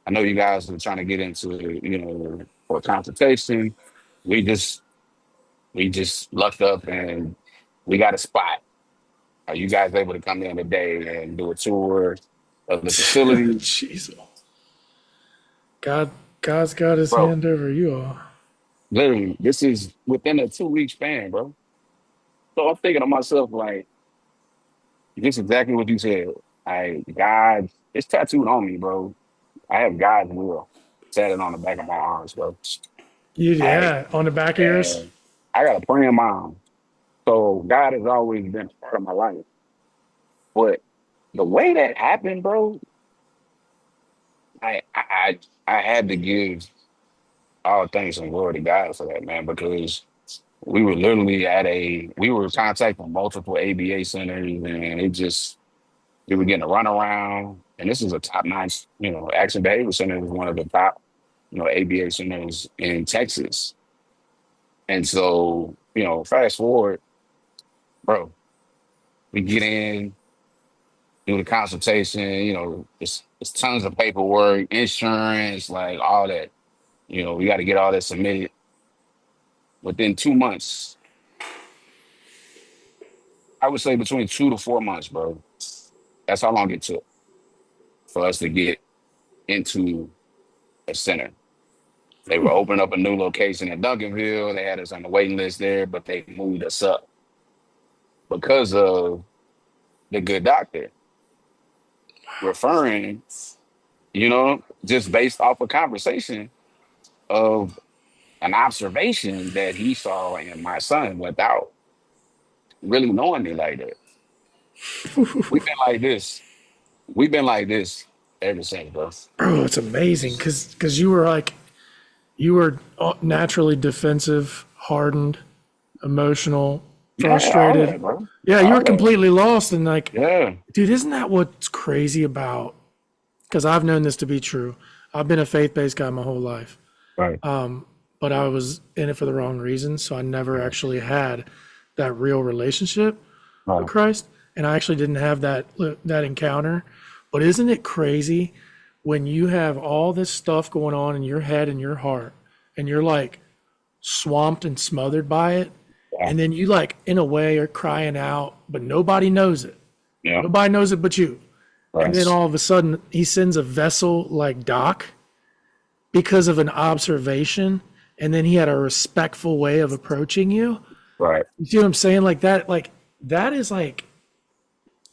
Speaker 1: I know you guys are trying to get into, for a consultation. We just we just lucked up and we got a spot. Are you guys able to come in today and do a tour of the facility?
Speaker 2: Jeez. God, God's got his
Speaker 1: Bro,
Speaker 2: hand over you all.
Speaker 1: literally, this is within a 2 week span, bro. So I'm thinking to myself, like, this is exactly what you said. God, it's tattooed on me, bro. I have God's will tatted on the back of my arms, bro. I
Speaker 2: Yeah, on the back of yours.
Speaker 1: and I got a praying mom. So God has always been a part of my life. But the way that happened, bro, I had to give all thanks and glory to God for that, man, because we were literally we were contacting multiple ABA centers and we were getting a runaround. And this is a top notch, action behavior center is one of the top, ABA centers in Texas. And so, fast forward, bro, we get in, do the consultation, it's tons of paperwork, insurance, like all that. We got to get all that submitted within 2 months. I would say between 2 to 4 months, bro. That's how long it took for us to get into a center. They were opening up a new location in Duncanville. They had us on the waiting list there, but they moved us up because of the good doctor, referring, just based off a conversation of an observation that he saw in my son without really knowing me like that. We've been like this. We've been like this ever since, bro.
Speaker 2: Bro, it's amazing because you were like you were naturally defensive, hardened, emotional,
Speaker 1: Yeah, all
Speaker 2: frustrated.
Speaker 1: that, bro.
Speaker 2: Yeah, you were
Speaker 1: All that.
Speaker 2: completely lost and like,
Speaker 1: Yeah.
Speaker 2: dude, isn't that what's crazy about? Because I've known this to be true. I've been a faith-based guy my whole life,
Speaker 1: Right.
Speaker 2: but I was in it for the wrong reasons, so I never
Speaker 1: Right.
Speaker 2: actually had that real relationship with
Speaker 1: Right.
Speaker 2: Christ, and I actually didn't have that encounter. But isn't it crazy when you have all this stuff going on in your head and your heart, and you're like swamped and smothered by it,
Speaker 1: Yeah.
Speaker 2: and then you like in a way are crying out, but nobody knows it.
Speaker 1: Yeah.
Speaker 2: Nobody knows it but you. And then
Speaker 1: Right.
Speaker 2: all of a sudden, he sends a vessel like Doc because of an observation, and then he had a respectful way of approaching you.
Speaker 1: Right.
Speaker 2: You see what I'm saying? Like that is like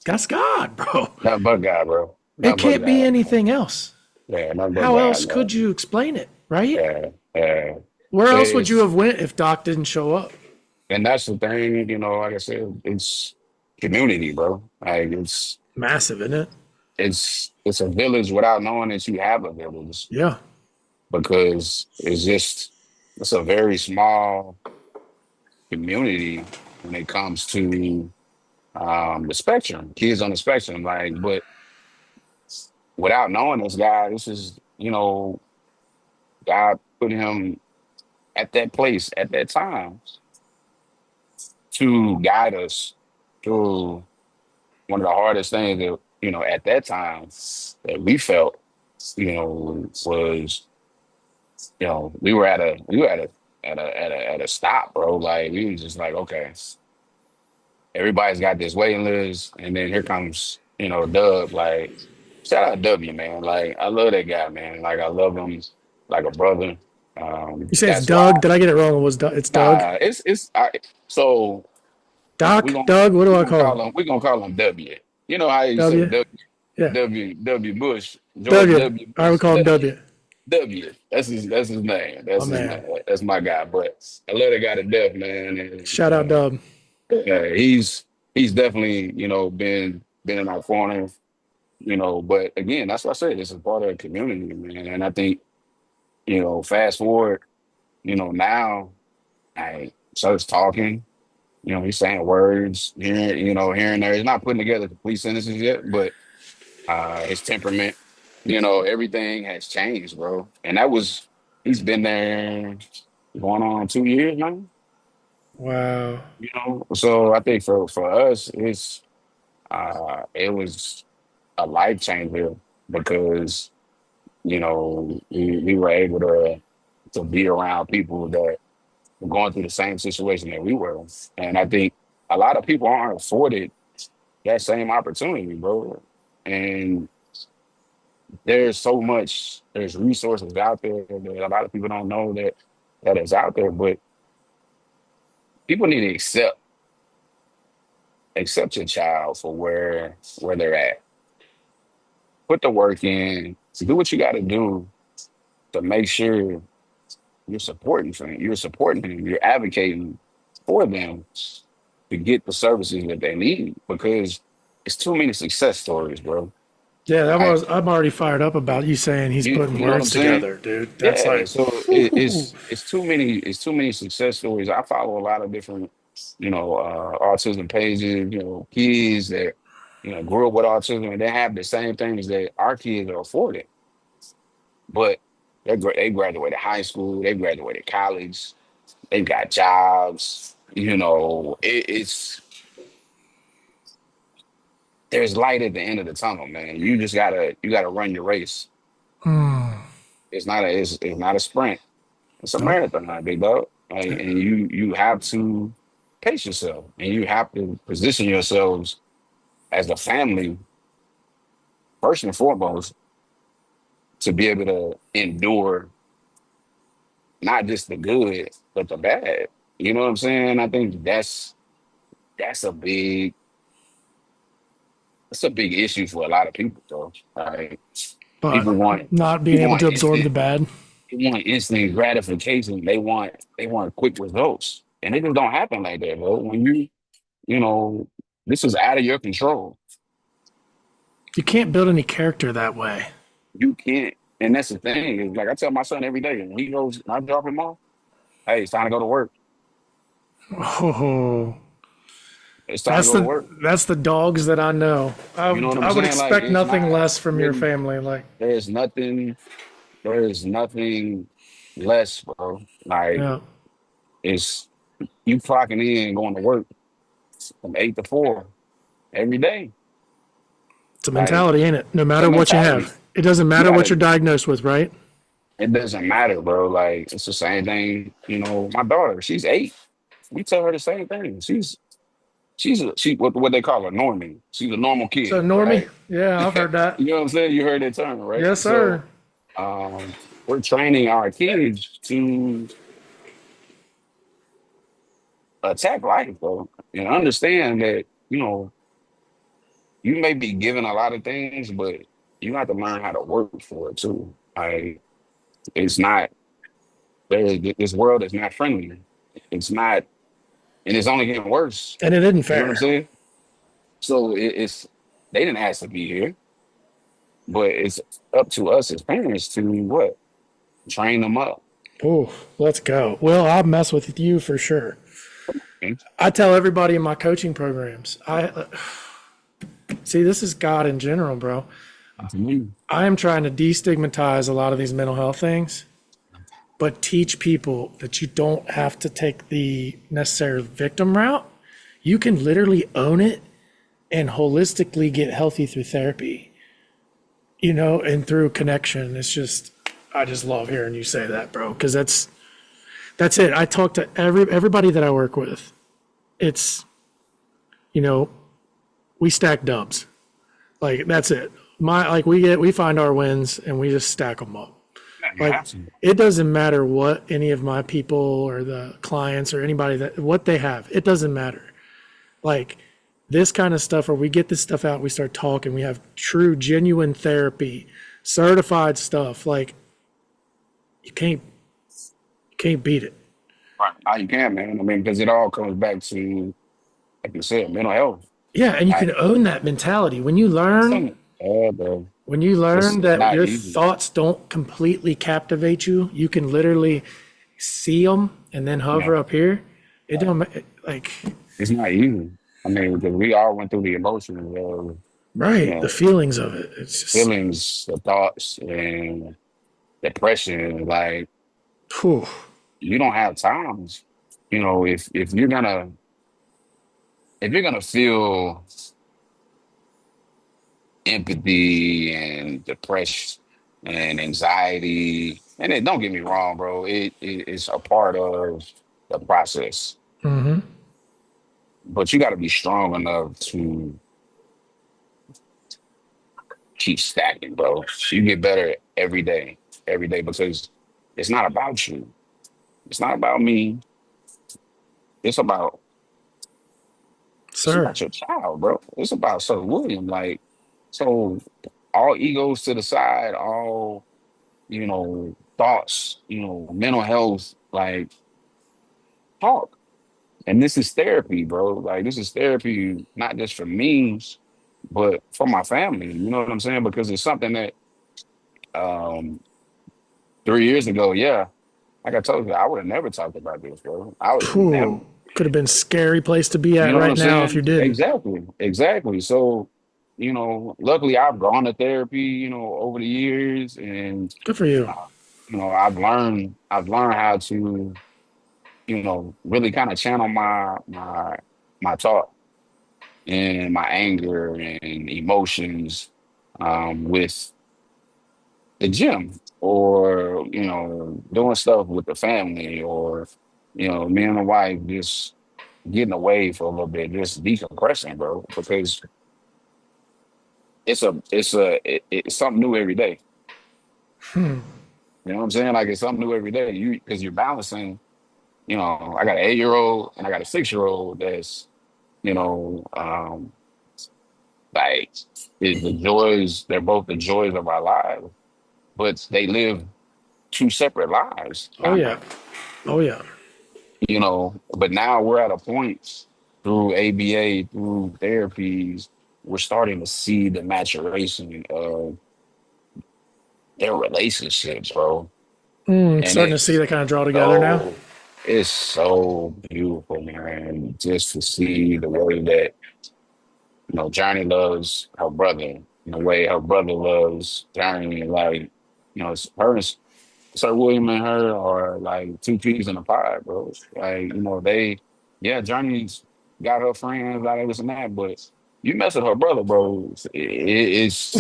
Speaker 2: that's God, bro.
Speaker 1: Nothing but God, bro.
Speaker 2: It
Speaker 1: Nothing but
Speaker 2: can't be
Speaker 1: God, man.
Speaker 2: anything else.
Speaker 1: Yeah, nothing but
Speaker 2: How
Speaker 1: God,
Speaker 2: else
Speaker 1: man.
Speaker 2: could you explain it, right?
Speaker 1: Yeah. Yeah.
Speaker 2: Where else would you
Speaker 1: It's
Speaker 2: have went if Doc didn't show up?
Speaker 1: and that's the thing, like I said, it's community, bro. Like
Speaker 2: Massive, isn't it?
Speaker 1: it's a village without knowing that you have a village
Speaker 2: Yeah.
Speaker 1: because it's a very small community when it comes to the spectrum, kids on the spectrum. Like, but without knowing this guy, this is, God put him at that place at that time to guide us through one of the hardest things that, at that time that we felt, was, we were at a stop, bro. Like we was just like, okay, everybody's got this waiting list, and then here comes, Dub. Like, shout out W, man. Like, I love that guy, man. Like, I love him like a brother.
Speaker 2: You say it's
Speaker 1: That's why,
Speaker 2: Doug? Did I get it wrong? It was it's Doug?
Speaker 1: it's so we
Speaker 2: Doc?
Speaker 1: gonna
Speaker 2: Doug? What
Speaker 1: we
Speaker 2: do I
Speaker 1: gonna
Speaker 2: call him?
Speaker 1: call him we gonna call him W. You know how you say
Speaker 2: W?
Speaker 1: W
Speaker 2: Yeah.
Speaker 1: W Bush, George
Speaker 2: W.
Speaker 1: W
Speaker 2: I would
Speaker 1: Bush,
Speaker 2: call him
Speaker 1: W.
Speaker 2: W.
Speaker 1: W. That's his name.
Speaker 2: My
Speaker 1: That's his
Speaker 2: man.
Speaker 1: name. That's my guy. But I love that guy to death, man. And
Speaker 2: Shout out Dub.
Speaker 1: yeah, he's definitely, been in our corner, but again, that's what I said. It's a part of the community, man. And I think, fast forward, now I starts talking, he's saying words here and there. He's not putting together complete sentences yet, but his temperament, everything has changed, bro. And he's been there going on 2 years now,
Speaker 2: Wow.
Speaker 1: So I think for us, it was a life changer because we were able to be around people that were going through the same situation that we were, and I think a lot of people aren't afforded that same opportunity, bro. And there's resources out there that a lot of people don't know that is out there, but people need to accept your child for where they're at. Put the work in, to do what you got to do to make sure you're supporting them, you're advocating for them to get the services that they need because it's too many success stories, bro.
Speaker 2: Yeah,
Speaker 1: I,
Speaker 2: I'm already fired up about you saying he's putting
Speaker 1: you know what I'm
Speaker 2: words
Speaker 1: saying?
Speaker 2: together, dude. That's
Speaker 1: Yeah.
Speaker 2: like,
Speaker 1: So it's too many success stories. I follow a lot of different, autism pages, kids that, grew up with autism and they have the same things that our kids are afforded, but they graduated high school, they graduated college, they've got jobs. There's light at the end of the tunnel, man. You gotta run your race. It's not a sprint. It's a
Speaker 2: nope.
Speaker 1: marathon, big dog. And you have to pace yourself, and you have to position yourselves as a family first and foremost to be able to endure not just the good but the bad. You know what I'm saying? I think that's a big it's a big issue for a lot of people, though. Like
Speaker 2: but
Speaker 1: people want
Speaker 2: not being
Speaker 1: people
Speaker 2: able
Speaker 1: want
Speaker 2: to absorb the
Speaker 1: instant
Speaker 2: bad.
Speaker 1: they want instant gratification. They want quick results, and it just don't happen like that, bro. When you know this is out of your control.
Speaker 2: You can't build any character that way.
Speaker 1: You can't, and that's the thing. Is like I tell my son every day when he goes, I drop him off. Hey, it's time to go to work.
Speaker 2: Oh,
Speaker 1: It's time to
Speaker 2: that's
Speaker 1: go to
Speaker 2: the
Speaker 1: work.
Speaker 2: that's the dogs that I know.
Speaker 1: You know what I'm
Speaker 2: I would
Speaker 1: saying? Like
Speaker 2: expect
Speaker 1: it's
Speaker 2: nothing
Speaker 1: not
Speaker 2: less from your
Speaker 1: really.
Speaker 2: family. Like,
Speaker 1: There's nothing. There is nothing less, bro. Like
Speaker 2: yeah,
Speaker 1: it's you clocking in and going to work from 8 to 4 every day.
Speaker 2: it's a
Speaker 1: Like
Speaker 2: mentality, ain't it? No
Speaker 1: it's a
Speaker 2: matter what you
Speaker 1: mentality.
Speaker 2: have, it doesn't
Speaker 1: You
Speaker 2: matter what you're
Speaker 1: gotta.
Speaker 2: diagnosed with, right?
Speaker 1: It doesn't matter, bro. Like it's the same thing. My daughter, she's 8. We tell her the same thing. She what they call a normie. She's a normal
Speaker 2: So,
Speaker 1: kid,
Speaker 2: Normie,
Speaker 1: right?
Speaker 2: yeah, I've heard that.
Speaker 1: You know what I'm saying? You heard that term, right?
Speaker 2: Yes, sir.
Speaker 1: So we're training our kids to attack life, bro, and understand that you may be given a lot of things, but you have to learn how to work for it too. It's not this world is not friendly. It's not, and it's only getting worse.
Speaker 2: And it isn't
Speaker 1: You know what I'm
Speaker 2: fair.
Speaker 1: saying? So it's they didn't ask to be here, but it's up to us as parents to what train them up.
Speaker 2: Oh, let's go. Well, I'll mess with you for sure.
Speaker 1: Okay?
Speaker 2: I tell everybody in my coaching programs, I see this is God in general, bro.
Speaker 1: To me,
Speaker 2: I am trying to destigmatize a lot of these mental health things, but teach people that you don't have to take the necessary victim route. You can literally own it and holistically get healthy through therapy, and through connection. It's just, I just love hearing you say that, bro, because that's it. I talk to everybody that I work with. It's, you know, we stack dubs. Like that's it. We find our wins and we just stack them up.
Speaker 1: yeah, you
Speaker 2: Like
Speaker 1: have to.
Speaker 2: it doesn't matter what any of my people or the clients or anybody that what they have. It doesn't matter. Like this kind of stuff where we get this stuff out, we start talking, we have true genuine therapy, certified stuff. Like you can't beat it.
Speaker 1: Right. How you can, man. I mean, because it all comes back to, like you said, mental health.
Speaker 2: Yeah, and you
Speaker 1: I,
Speaker 2: can own that mentality.
Speaker 1: bro,
Speaker 2: When you
Speaker 1: it's
Speaker 2: learn that
Speaker 1: not
Speaker 2: your
Speaker 1: easy.
Speaker 2: thoughts don't completely captivate you, you can literally see them and then
Speaker 1: Yeah,
Speaker 2: hover up here. It don't like
Speaker 1: it's not easy. I mean, because we all went through the emotions of, you
Speaker 2: right the
Speaker 1: know,
Speaker 2: feelings of it. It's just
Speaker 1: feelings, the thoughts, and depression. Like
Speaker 2: whew,
Speaker 1: you don't have times. If you're gonna feel empathy and depression and anxiety, and it don't get me wrong, bro. It's a part of the process, but you got to be strong enough to keep stacking, bro. You get better every day, because it's not about you. It's not about me. It's about it's
Speaker 2: sir.
Speaker 1: about your child, bro. It's about Sir William. Like, so all egos to the side, all thoughts, mental health, like talk. And this is therapy, bro. Like this is therapy, not just for me, but for my family. You know what I'm saying? Because it's something that um 3 years ago, yeah, like I told you, I would have never talked about this, bro. I would have never.
Speaker 2: Whew, could have been a scary place to be
Speaker 1: You
Speaker 2: at
Speaker 1: know what I'm
Speaker 2: right now if you
Speaker 1: saying?
Speaker 2: didn't.
Speaker 1: Exactly, exactly. So, luckily I've gone to therapy, over the years, and
Speaker 2: Good for you.
Speaker 1: uh, I've learned how to, really kind of channel my thought and my anger and emotions with the gym, or doing stuff with the family, or me and my wife just getting away for a little bit, just decompressing, bro, because it's something new every day. You know what I'm saying? Like it's something new every day. Because you're balancing. I got an 8-year old and I got a 6-year old that's you know um Like the joys, they're both the joys of our lives, but they live two separate lives,
Speaker 2: Oh
Speaker 1: kind of,
Speaker 2: yeah. Oh yeah.
Speaker 1: But now we're at a point through ABA, through therapies, we're starting to see the maturation of their relationships, bro. And
Speaker 2: Starting to see that kind of draw together now.
Speaker 1: so, it's so beautiful, man, just to see the way that, Johnny loves her brother, in the way her brother loves Johnny, like, it's her and Sir William and her are like two peas in a pod, bro. Like, yeah, Johnny's got her friends, like this and that, but you mess with her brother, bro. It's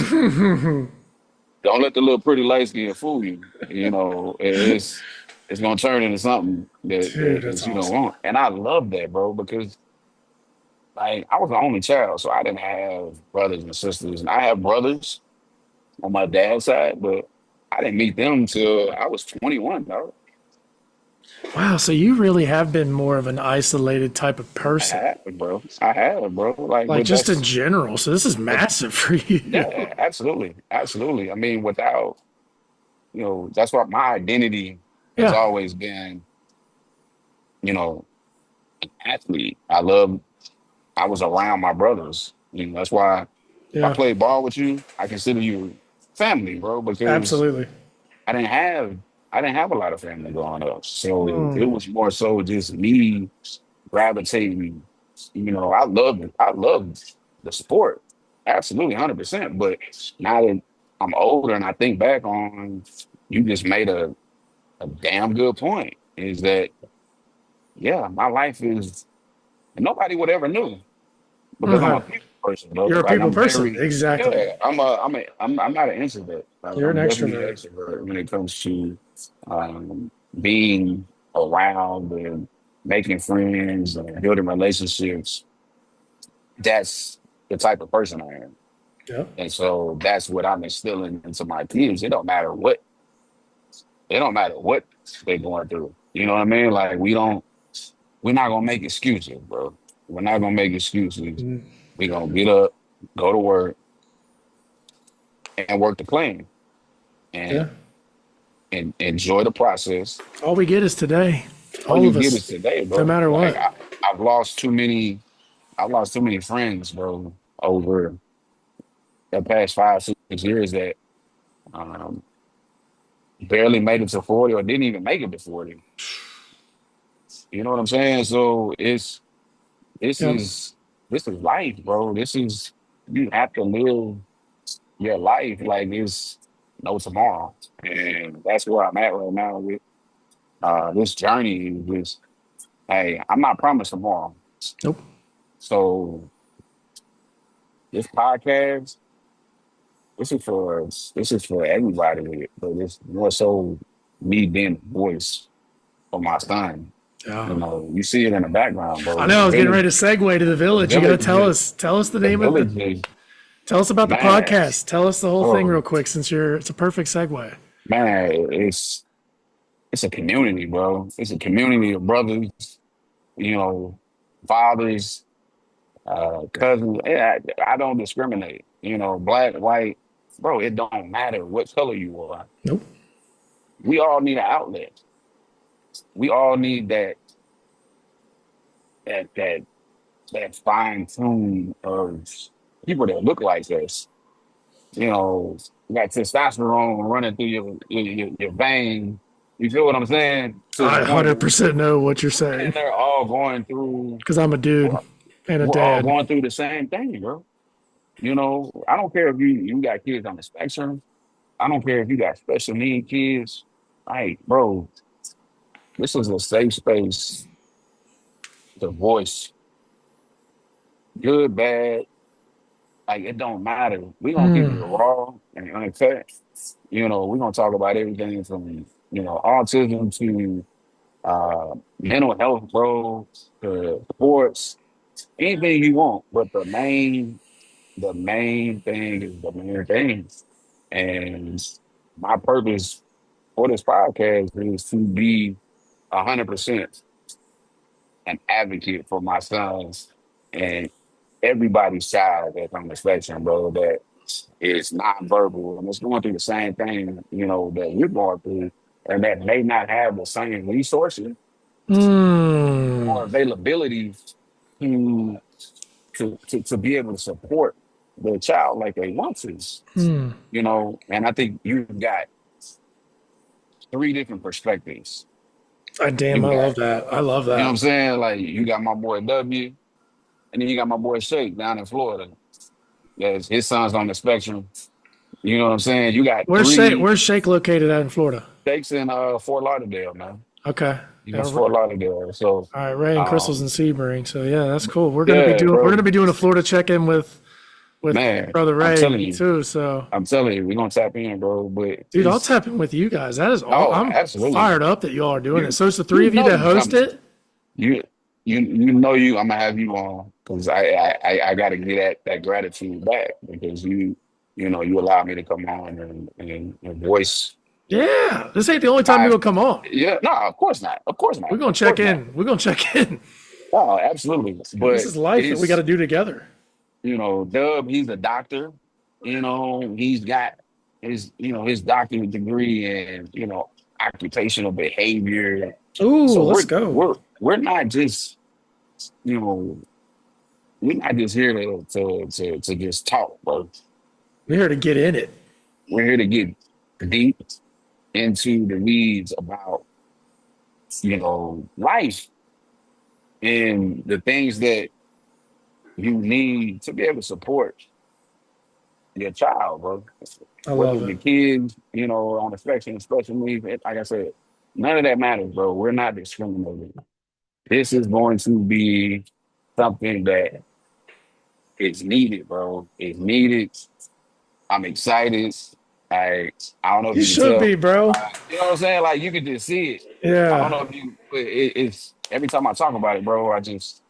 Speaker 1: don't let the little pretty light skin fool you. It's gonna turn into something that,
Speaker 2: Dude, that's
Speaker 1: that you don't
Speaker 2: awesome.
Speaker 1: want. And I love that, bro, because like I was the only child, so I didn't have brothers and sisters. And I have brothers on my dad's side, but I didn't meet them till I was 21, bro.
Speaker 2: Wow, so you really have been more of an isolated type of
Speaker 1: I
Speaker 2: person,
Speaker 1: have, bro. I have, bro. Like,
Speaker 2: like
Speaker 1: but
Speaker 2: just in
Speaker 1: that's,
Speaker 2: general. So this is
Speaker 1: but
Speaker 2: massive for you.
Speaker 1: yeah, absolutely, absolutely. I mean, without, that's what my identity has
Speaker 2: Yeah.
Speaker 1: always been, you know, athlete. I was around my brothers. That's why if I
Speaker 2: Yeah.
Speaker 1: played ball with you, I consider you family, bro, because
Speaker 2: Absolutely.
Speaker 1: I didn't have I didn't have a lot of family growing up. So it was more so just me gravitating. I loved the sport. Absolutely 100%. But now that I'm older and I think back on, you just made a damn good point. Is that, yeah, my life is, and nobody would ever knew because I'm a
Speaker 2: Mhm.
Speaker 1: people person, bro.
Speaker 2: You're a
Speaker 1: Like
Speaker 2: people
Speaker 1: I'm
Speaker 2: person.
Speaker 1: very,
Speaker 2: Exactly.
Speaker 1: yeah, I'm not an introvert.
Speaker 2: You're an
Speaker 1: I'm definitely an
Speaker 2: extrovert.
Speaker 1: extrovert when it comes to being around and making friends and building relationships. That's the type of person I am.
Speaker 2: Yep.
Speaker 1: And so that's what I'm instilling into my kids. It don't matter what they're going through. You know what I mean? Like we're not gonna make excuses, bro. We're not gonna make excuses. We're gonna get up, go to work, and work the plan
Speaker 2: Yeah.
Speaker 1: and enjoy the process.
Speaker 2: All we get is today.
Speaker 1: All
Speaker 2: All
Speaker 1: you
Speaker 2: of
Speaker 1: get
Speaker 2: us,
Speaker 1: is today,
Speaker 2: no
Speaker 1: bro.
Speaker 2: matter
Speaker 1: Like
Speaker 2: what.
Speaker 1: I've lost too many, I've lost too many friends, bro, over the past 5, 6 years that um, barely made it to 40 or didn't even make it to 40. You know what I'm saying? So this
Speaker 2: Yep.
Speaker 1: is this is life, bro. You have to live your life like it's no tomorrow. And that's where I'm at right now with this journey. Is hey, I'm not promised tomorrow.
Speaker 2: Nope.
Speaker 1: So this podcast, this is for everybody, but it's more so me being the voice for my son.
Speaker 2: Yeah.
Speaker 1: You see it in the background,
Speaker 2: I
Speaker 1: bro.
Speaker 2: know.
Speaker 1: The
Speaker 2: I was getting
Speaker 1: village,
Speaker 2: ready to segue to the
Speaker 1: the
Speaker 2: village. You got to
Speaker 1: village is
Speaker 2: tell us the
Speaker 1: the
Speaker 2: name of the,
Speaker 1: village is
Speaker 2: tell us about the
Speaker 1: man,
Speaker 2: podcast. Tell us the whole thing real
Speaker 1: bro,
Speaker 2: quick since it's a perfect segue.
Speaker 1: man, it's a community, bro. It's a community of brothers, you know, fathers, cousins. I don't discriminate. Black, white, bro. It don't matter what color you are.
Speaker 2: Nope.
Speaker 1: We all need an outlet. We all need that that that fine tune of people that look like us. You got testosterone running through your vein. You feel what I'm saying? To the
Speaker 2: I
Speaker 1: point where
Speaker 2: 100% know what you're
Speaker 1: we're in
Speaker 2: saying
Speaker 1: there all going through.
Speaker 2: because I'm a dude
Speaker 1: We're,
Speaker 2: and a
Speaker 1: we're all
Speaker 2: dad.
Speaker 1: going through the same thing, bro. I don't care if you got kids on the spectrum. I don't care if you got special need kids. Like, bro, this is a safe space to voice good, bad. Like, it don't matter. We gonna keep it raw and uncut. We're gonna talk about everything from autism to mental health, bro, to sports, anything you want. But the main thing is the main thing. And my purpose for this podcast is to be 100% an advocate for my sons and everybody's child that's on the spectrum, bro, that is nonverbal and it's going through the same thing, that you're going through, and that may not have the same resources
Speaker 2: Hmm.
Speaker 1: or availability to to be able to support the child like they want to, and I think you've got three different perspectives.
Speaker 2: I damn,
Speaker 1: You
Speaker 2: I
Speaker 1: got,
Speaker 2: love that. I love
Speaker 1: you know what I'm
Speaker 2: that.
Speaker 1: saying? Like you got my boy W, and then you got my boy Shake down in Florida. Yes, his son's on the spectrum. You know what I'm saying? You got three
Speaker 2: Where's Shake located at in Florida?
Speaker 1: Shakes in Fort Lauderdale, man.
Speaker 2: Okay.
Speaker 1: He
Speaker 2: Yeah,
Speaker 1: was Fort Lauderdale. So
Speaker 2: all right, Ray and Crystal's in
Speaker 1: um
Speaker 2: Sebring. So yeah, that's cool.
Speaker 1: yeah,
Speaker 2: We're gonna
Speaker 1: bro.
Speaker 2: be doing a Florida check-in with
Speaker 1: Man,
Speaker 2: brother
Speaker 1: I'm
Speaker 2: Ray
Speaker 1: telling you.
Speaker 2: too. So
Speaker 1: I'm telling you, we're gonna tap in, bro. But
Speaker 2: dude, I'll
Speaker 1: it's
Speaker 2: tap in with you guys. That is all.
Speaker 1: oh,
Speaker 2: I'm
Speaker 1: absolutely.
Speaker 2: fired up that y'all are doing it.
Speaker 1: You
Speaker 2: So it's the
Speaker 1: you
Speaker 2: three of you
Speaker 1: know
Speaker 2: that
Speaker 1: you
Speaker 2: host
Speaker 1: coming.
Speaker 2: it.
Speaker 1: You I'm gonna have you on because I gotta get that gratitude back because you allow me to come on and voice.
Speaker 2: Yeah, this ain't the only time
Speaker 1: I
Speaker 2: you're gonna come on.
Speaker 1: Yeah, no, of course not. Of course
Speaker 2: We're
Speaker 1: not.
Speaker 2: gonna
Speaker 1: Of
Speaker 2: check
Speaker 1: course not.
Speaker 2: in. We're gonna check in.
Speaker 1: Oh, absolutely.
Speaker 2: This
Speaker 1: But
Speaker 2: is life that we got
Speaker 1: it's
Speaker 2: to do together.
Speaker 1: Dub, he's a doctor. He's got his doctorate degree in, occupational behavior.
Speaker 2: Ooh,
Speaker 1: So
Speaker 2: let's
Speaker 1: we're
Speaker 2: go.
Speaker 1: we're we're not just, you know, we're not just here to just talk, bro.
Speaker 2: We're here to get in it.
Speaker 1: We're here to get deep into the weeds about, life and the things that you need to be able to support your child, bro.
Speaker 2: I
Speaker 1: Whether
Speaker 2: love
Speaker 1: it's
Speaker 2: it.
Speaker 1: your kids, on the spectrum, special needs, like I said, none of that matters, bro. We're not discriminating. This is going to be something that is needed, bro. It's needed. I'm excited. I don't know if
Speaker 2: You
Speaker 1: you can
Speaker 2: should
Speaker 1: tell.
Speaker 2: be, bro.
Speaker 1: You know what I'm saying? Like you can just see it. I don't
Speaker 2: Yeah.
Speaker 1: know if you. It's every time I talk about it, bro. I just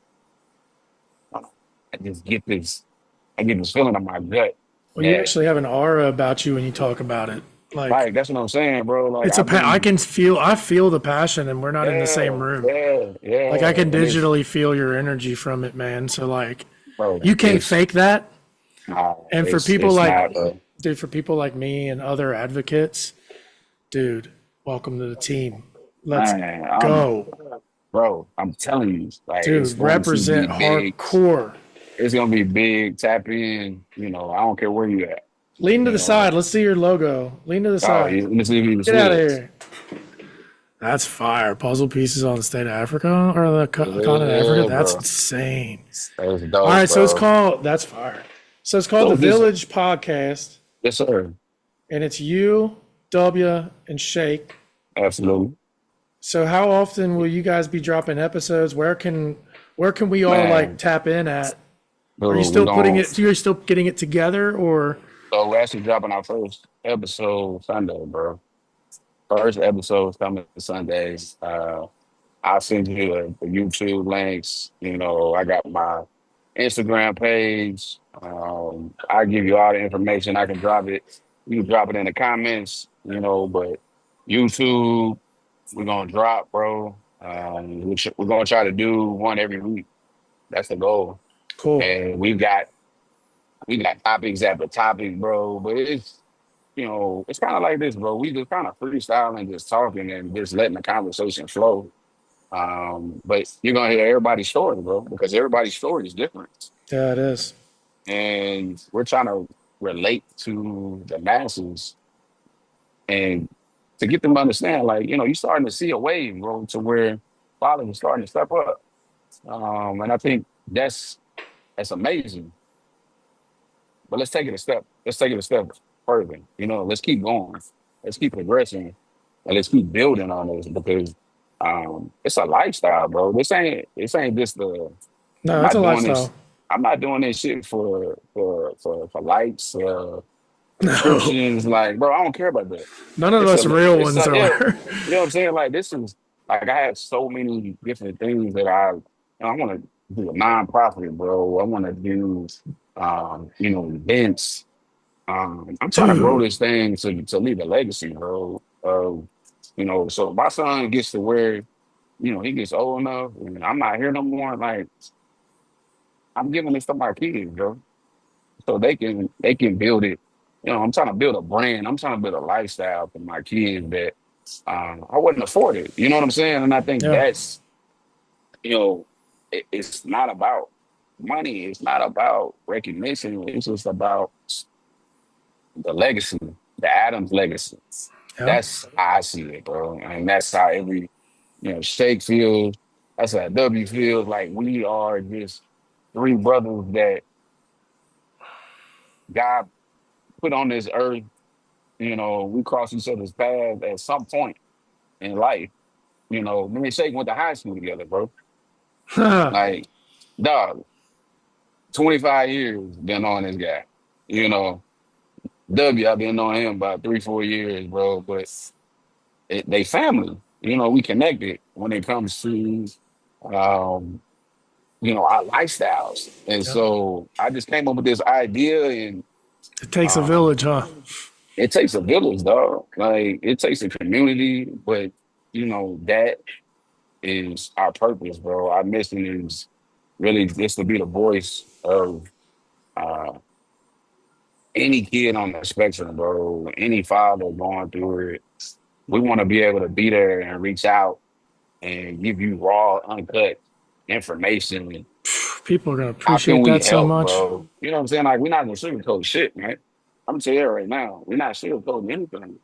Speaker 1: get this. I get this feeling in my gut
Speaker 2: Well, you
Speaker 1: that,
Speaker 2: actually have an aura about you when you talk about it. Like
Speaker 1: like, that's what I'm saying, bro. Like
Speaker 2: it's a
Speaker 1: I've
Speaker 2: pa- I
Speaker 1: been,
Speaker 2: can feel I feel the passion and we're not in the same
Speaker 1: yeah,
Speaker 2: room.
Speaker 1: yeah,
Speaker 2: Like I
Speaker 1: yeah,
Speaker 2: can
Speaker 1: and it's,
Speaker 2: digitally feel your energy from it, man. So like
Speaker 1: bro,
Speaker 2: you can't fake that. And for people
Speaker 1: it's
Speaker 2: like
Speaker 1: not, bro.
Speaker 2: dude, for people like me and other advocates, dude, welcome to the team. Let's
Speaker 1: Man,
Speaker 2: go.
Speaker 1: I'm telling you, like it's
Speaker 2: Dude,
Speaker 1: going to be
Speaker 2: represent
Speaker 1: big.
Speaker 2: hardcore.
Speaker 1: It's gonna be big. Tap in. I don't care where you at.
Speaker 2: Lean to
Speaker 1: You
Speaker 2: the
Speaker 1: know.
Speaker 2: side. Let's see your logo. Lean to the
Speaker 1: Oh,
Speaker 2: side.
Speaker 1: let me see if he was
Speaker 2: Get out of
Speaker 1: good.
Speaker 2: here. That's fire. Puzzle pieces on the state of Africa or the continent of Africa.
Speaker 1: Yeah,
Speaker 2: That's
Speaker 1: bro.
Speaker 2: insane.
Speaker 1: That's
Speaker 2: All
Speaker 1: dope,
Speaker 2: right, so it's
Speaker 1: bro.
Speaker 2: called that's fire. So it's called the
Speaker 1: So this,
Speaker 2: Village Podcast,
Speaker 1: yes, sir.
Speaker 2: and it's you, W, and Shake.
Speaker 1: Absolutely,
Speaker 2: So how often will you guys be dropping episodes? Where can we all like
Speaker 1: man.
Speaker 2: tap in at? Are you
Speaker 1: Dude, we're
Speaker 2: still putting
Speaker 1: going.
Speaker 2: it? You're still getting it together, or
Speaker 1: So we're actually dropping our first episode Sunday, bro. First episode coming Sunday. I'll send you the YouTube links. I got my Instagram page. I give you all the information. I can drop it. You can drop it in the comments. But YouTube, we're gonna drop, bro. We're gonna try to do one every week. That's the goal.
Speaker 2: cool,
Speaker 1: And we got topics after topic, bro. But it's kind of like this, bro. We just kind of freestyling, just talking and just letting the conversation flow. But you're gonna hear everybody's story, bro, because everybody's story is different.
Speaker 2: yeah, it is.
Speaker 1: And we're trying to relate to the masses and to get them to understand, like, you're starting to see a wave, bro, to where fathers are starting to step up. And I think that's amazing. But let's take it a step further. Let's keep going. Let's keep progressing and let's keep building on this because it's a lifestyle, bro. This ain't just the I'm
Speaker 2: No, it's a
Speaker 1: not doing this.
Speaker 2: lifestyle.
Speaker 1: I'm not doing this shit for likes,
Speaker 2: No,
Speaker 1: subscriptions. Like, bro, I don't care about that.
Speaker 2: none of
Speaker 1: It's
Speaker 2: us
Speaker 1: a,
Speaker 2: real
Speaker 1: it's
Speaker 2: ones
Speaker 1: a, yeah,
Speaker 2: are.
Speaker 1: you know what I'm saying? Like, this is like I have so many different things that I want to do a nonprofit, bro. I want to do, events. I'm trying to grow
Speaker 2: Dude,
Speaker 1: this thing to leave a legacy, bro. So my son gets to where, he gets old enough, and I'm not here no more. Like, I'm giving this to my kids, bro, so they can build it. I'm trying to build a brand. I'm trying to build a lifestyle for my kids that I wouldn't afford it. You know what I'm saying? And I think
Speaker 2: Yeah.
Speaker 1: that's it's not about money. It's not about recognition. It's just about the legacy, the Adams legacy.
Speaker 2: Yeah.
Speaker 1: That's how I see it, bro. And that's how every, Shake feels. That's how W feels. Like we are just three brothers that God put on this earth. We cross each other's paths at some point in life. Me and Shake went to high school together, bro. Like, dog, 25 years been on this guy. You know, I've been on him about 3, 4 years, bro. But they family. We connected when it comes to um, our lifestyles. And
Speaker 2: Yeah.
Speaker 1: so I just came up with this idea and
Speaker 2: It takes a
Speaker 1: um
Speaker 2: village, huh?
Speaker 1: it takes a village, dog. Like it takes a community, but that is our purpose, bro. Our mission is really just to be the voice of uh any kid on the spectrum, bro, any father going through it. We want to be able to be there and reach out and give you raw, uncut information.
Speaker 2: People are gonna
Speaker 1: How can
Speaker 2: appreciate
Speaker 1: we
Speaker 2: that so
Speaker 1: help,
Speaker 2: much.
Speaker 1: bro? You know what I'm saying? Like, we're not gonna sugarcoat shit, man. I'm telling you right now, we're not sugarcoating anything.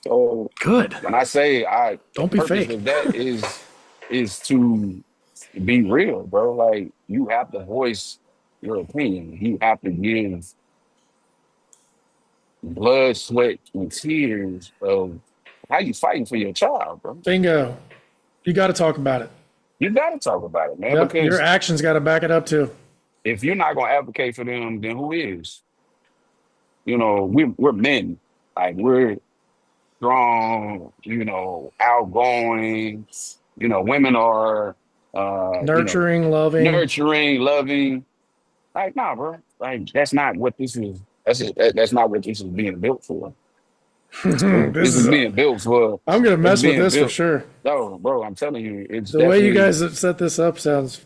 Speaker 1: So
Speaker 2: Good.
Speaker 1: when I say the
Speaker 2: Don't be
Speaker 1: purpose
Speaker 2: fake.
Speaker 1: of that is to be real, bro. Like you have to voice your opinion. You have to give blood, sweat, and tears of how you fighting for your child, bro.
Speaker 2: Bingo. You got to talk about it.
Speaker 1: You got to talk about it, man,
Speaker 2: Yep. Your
Speaker 1: because
Speaker 2: actions got to back it up too.
Speaker 1: if you're not gonna advocate for them, then who is? We're men. Like we're strong, outgoing. Women are
Speaker 2: Nurturing, loving.
Speaker 1: nurturing, loving. Like, nah, bro. Like that's not what this is. That's not what this is being built for.
Speaker 2: This
Speaker 1: This is
Speaker 2: is.
Speaker 1: being built for.
Speaker 2: I'm gonna
Speaker 1: It's
Speaker 2: mess with
Speaker 1: being
Speaker 2: this for
Speaker 1: built.
Speaker 2: sure.
Speaker 1: No, bro. I'm telling you, it's
Speaker 2: The way you
Speaker 1: definitely
Speaker 2: guys have set this up sounds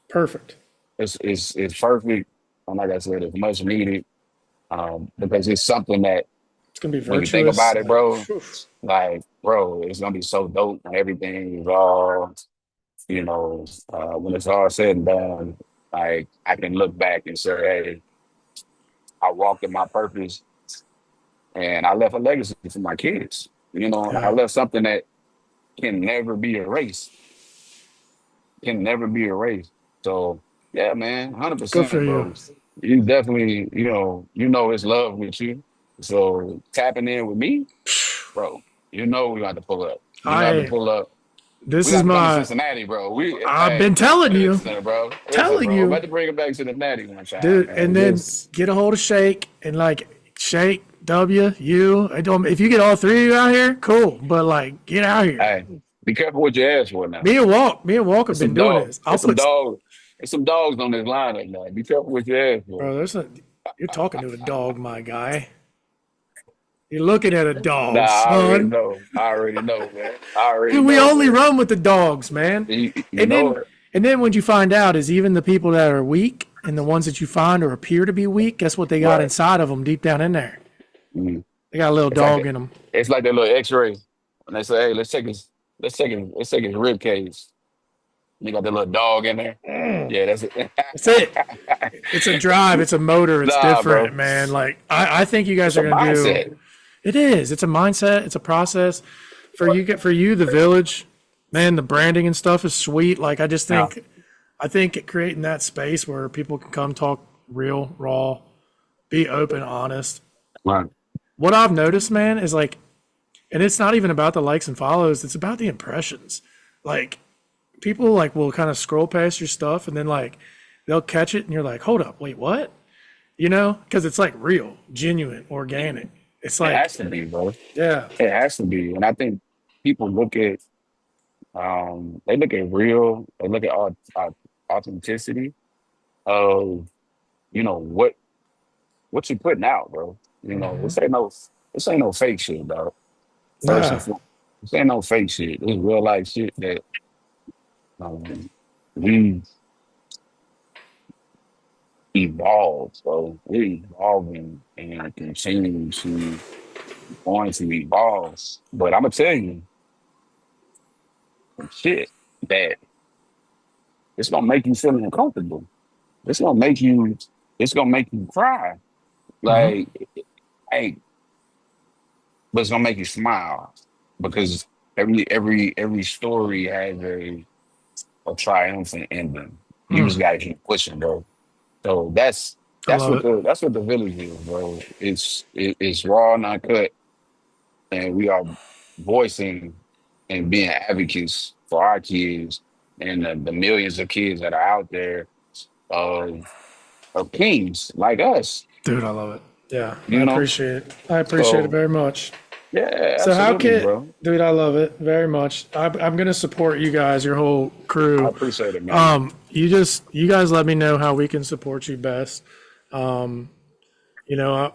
Speaker 2: perfect.
Speaker 1: it's perfect. And like I said, it's much needed. Because it's something that
Speaker 2: It's gonna be
Speaker 1: when you think
Speaker 2: virtuous.
Speaker 1: about it,
Speaker 2: Like,
Speaker 1: bro,
Speaker 2: phew.
Speaker 1: like, bro, it's gonna be so dope and everything is all, when it's all said and done, like I can look back and say, hey, I walked in my purpose and I left a legacy for my kids. I
Speaker 2: Yeah.
Speaker 1: left something that can never be erased, can never be erased. So yeah, man,
Speaker 2: Good for
Speaker 1: 100%,
Speaker 2: you.
Speaker 1: bro. You definitely, it's love with you. So tapping in with me, bro, we got to pull up. We got to
Speaker 2: I.
Speaker 1: pull up. We
Speaker 2: This
Speaker 1: got
Speaker 2: is
Speaker 1: to come to
Speaker 2: my.
Speaker 1: Cincinnati, bro.
Speaker 2: I've
Speaker 1: Hey,
Speaker 2: been telling you,
Speaker 1: listen, bro. Listen,
Speaker 2: telling
Speaker 1: bro. I'm
Speaker 2: you,
Speaker 1: about to bring it back to Cincinnati one time,
Speaker 2: dude. And
Speaker 1: man.
Speaker 2: then
Speaker 1: Just,
Speaker 2: get a hold of Shake and like Shake W you. I don't. If you get all three of you out here, cool. But like, get out here.
Speaker 1: hey, be careful what you ask for now.
Speaker 2: Me and Walk have
Speaker 1: There's
Speaker 2: been
Speaker 1: some
Speaker 2: doing
Speaker 1: dog.
Speaker 2: this. I'll
Speaker 1: There's some
Speaker 2: put,
Speaker 1: dog. There's some dogs on this lineup now. Be careful what you ask for.
Speaker 2: bro. There's a. You're talking to a dog, my guy. You're looking at a
Speaker 1: Nah,
Speaker 2: dog,
Speaker 1: I already
Speaker 2: son.
Speaker 1: know. I already know, man. I already
Speaker 2: Dude, we
Speaker 1: know,
Speaker 2: only
Speaker 1: man.
Speaker 2: run with the dogs, man.
Speaker 1: You
Speaker 2: And
Speaker 1: know
Speaker 2: then
Speaker 1: it.
Speaker 2: and then what you find out is even the people that are weak and the ones that you find or appear to be weak, guess what they got
Speaker 1: Right.
Speaker 2: inside of them deep down in there?
Speaker 1: Mhm.
Speaker 2: They got a little
Speaker 1: It's like
Speaker 2: dog
Speaker 1: that.
Speaker 2: in them.
Speaker 1: It's like that little X-ray when they say, "Hey, let's take his rib cage." You got that little dog in there. Yeah, that's it.
Speaker 2: That's it. It's a drive. It's a motor. It's
Speaker 1: Nah,
Speaker 2: different,
Speaker 1: bro.
Speaker 2: man. Like I think you guys
Speaker 1: It's a
Speaker 2: are gonna do.
Speaker 1: mindset.
Speaker 2: It is. It's a mindset. It's a process. For you, the village, man. The branding and stuff is sweet. Like
Speaker 1: Yeah.
Speaker 2: I think creating that space where people can come talk real, raw, be open, honest.
Speaker 1: Right.
Speaker 2: What I've noticed, man, is like, and it's not even about the likes and follows. It's about the impressions. Like people like will kind of scroll past your stuff and then like they'll catch it and you're like, hold up, wait, what? You know, because it's like real, genuine, organic. It's
Speaker 1: It has
Speaker 2: like,
Speaker 1: to be, bro.
Speaker 2: yeah,
Speaker 1: It has to be. And I think people they look at real, they look at authenticity of, what you putting out, bro. This ain't no fake shit, dog. First and
Speaker 2: nah,
Speaker 1: foremost, this ain't no fake shit. This real life shit that um, we evolve. So we're evolving and continuing to going to evolve. But I'm gonna tell you some shit that it's gonna make you feel uncomfortable. It's gonna make you. It's gonna make you cry.
Speaker 2: Hmm.
Speaker 1: Like, hey, but it's gonna make you smile because every story has a triumphant ending. You just gotta keep pushing, bro. So
Speaker 2: I love it.
Speaker 1: that's what the village is, bro. It's raw and uncut, and we are voicing and being advocates for our kids and the millions of kids that are out there of of kings like us,
Speaker 2: Dude, I love it. Yeah, I
Speaker 1: you know.
Speaker 2: appreciate it. I appreciate it
Speaker 1: So
Speaker 2: very much.
Speaker 1: yeah,
Speaker 2: So how
Speaker 1: absolutely,
Speaker 2: can,
Speaker 1: bro.
Speaker 2: dude, I love it very much. I'm gonna support you guys, your whole
Speaker 1: I
Speaker 2: crew.
Speaker 1: appreciate it, man.
Speaker 2: You guys let me know how we can support you best. You know,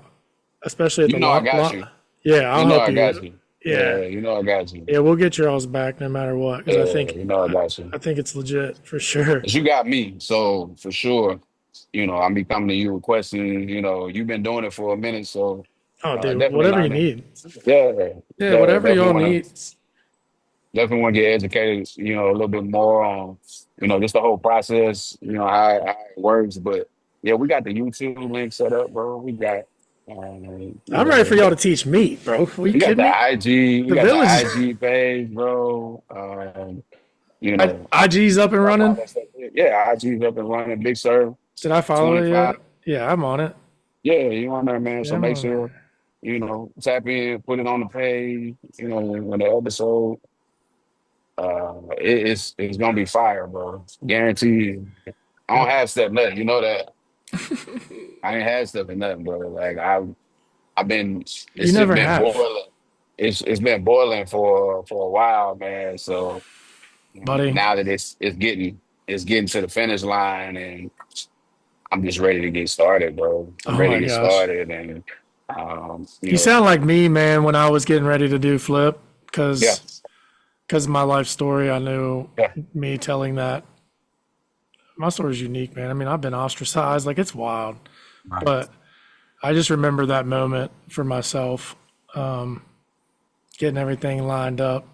Speaker 2: especially at
Speaker 1: You
Speaker 2: the
Speaker 1: know I got you.
Speaker 2: yeah,
Speaker 1: You
Speaker 2: I'll
Speaker 1: know
Speaker 2: help
Speaker 1: I got
Speaker 2: you.
Speaker 1: you.
Speaker 2: Yeah,
Speaker 1: Yeah, you know I got you.
Speaker 2: yeah, we'll get your all's back no matter what because
Speaker 1: Yeah, you know I got you.
Speaker 2: I think it's legit for sure.
Speaker 1: But you got me, so for sure, I'll be coming to you requesting, you've been doing it for a minute, so
Speaker 2: Oh, dude,
Speaker 1: definitely
Speaker 2: whatever you
Speaker 1: not to,
Speaker 2: need.
Speaker 1: yeah,
Speaker 2: Yeah, whatever
Speaker 1: definitely
Speaker 2: y'all
Speaker 1: wanna
Speaker 2: need.
Speaker 1: definitely wanna get educated, a little bit more on, just the whole process, how it works. But yeah, we got the YouTube link set up, bro. We got
Speaker 2: I'm ready for y'all to teach me, bro. Are you
Speaker 1: we got
Speaker 2: kidding
Speaker 1: the
Speaker 2: me?
Speaker 1: IG, we
Speaker 2: The
Speaker 1: got the
Speaker 2: village,
Speaker 1: IG page, bro. I'm
Speaker 2: IG's up and
Speaker 1: up all
Speaker 2: running.
Speaker 1: that stuff. Yeah, IG's up and running, Big Sur
Speaker 2: Did I follow it
Speaker 1: 25.
Speaker 2: yet? Yeah, I'm on it.
Speaker 1: Yeah, you on there, man.
Speaker 2: Yeah,
Speaker 1: So
Speaker 2: I'm
Speaker 1: make
Speaker 2: on
Speaker 1: sure,
Speaker 2: there.
Speaker 1: tap in, put it on the page, when the episode it's gonna be fire, bro. Guaranteed. I don't
Speaker 2: Yep.
Speaker 1: have stuff nothing. You know that. I ain't had stuff and nothing, bro. Like I've been
Speaker 2: You
Speaker 1: it's just
Speaker 2: never
Speaker 1: been
Speaker 2: have,
Speaker 1: boiling. It's been boiling for a while, man. So
Speaker 2: buddy.
Speaker 1: now that it's getting to the finish line, and I'm just ready to get started, bro. I'm
Speaker 2: Oh
Speaker 1: ready
Speaker 2: my
Speaker 1: to get
Speaker 2: gosh.
Speaker 1: started, and you
Speaker 2: You
Speaker 1: know,
Speaker 2: sound like me, man, when I was getting ready to do flip,
Speaker 1: yeah,
Speaker 2: because of my life story. I knew
Speaker 1: yeah,
Speaker 2: me telling that my story's unique, man. I mean, I've been ostracized, like it's wild,
Speaker 1: right.
Speaker 2: but I just remember that moment for myself, getting everything lined up,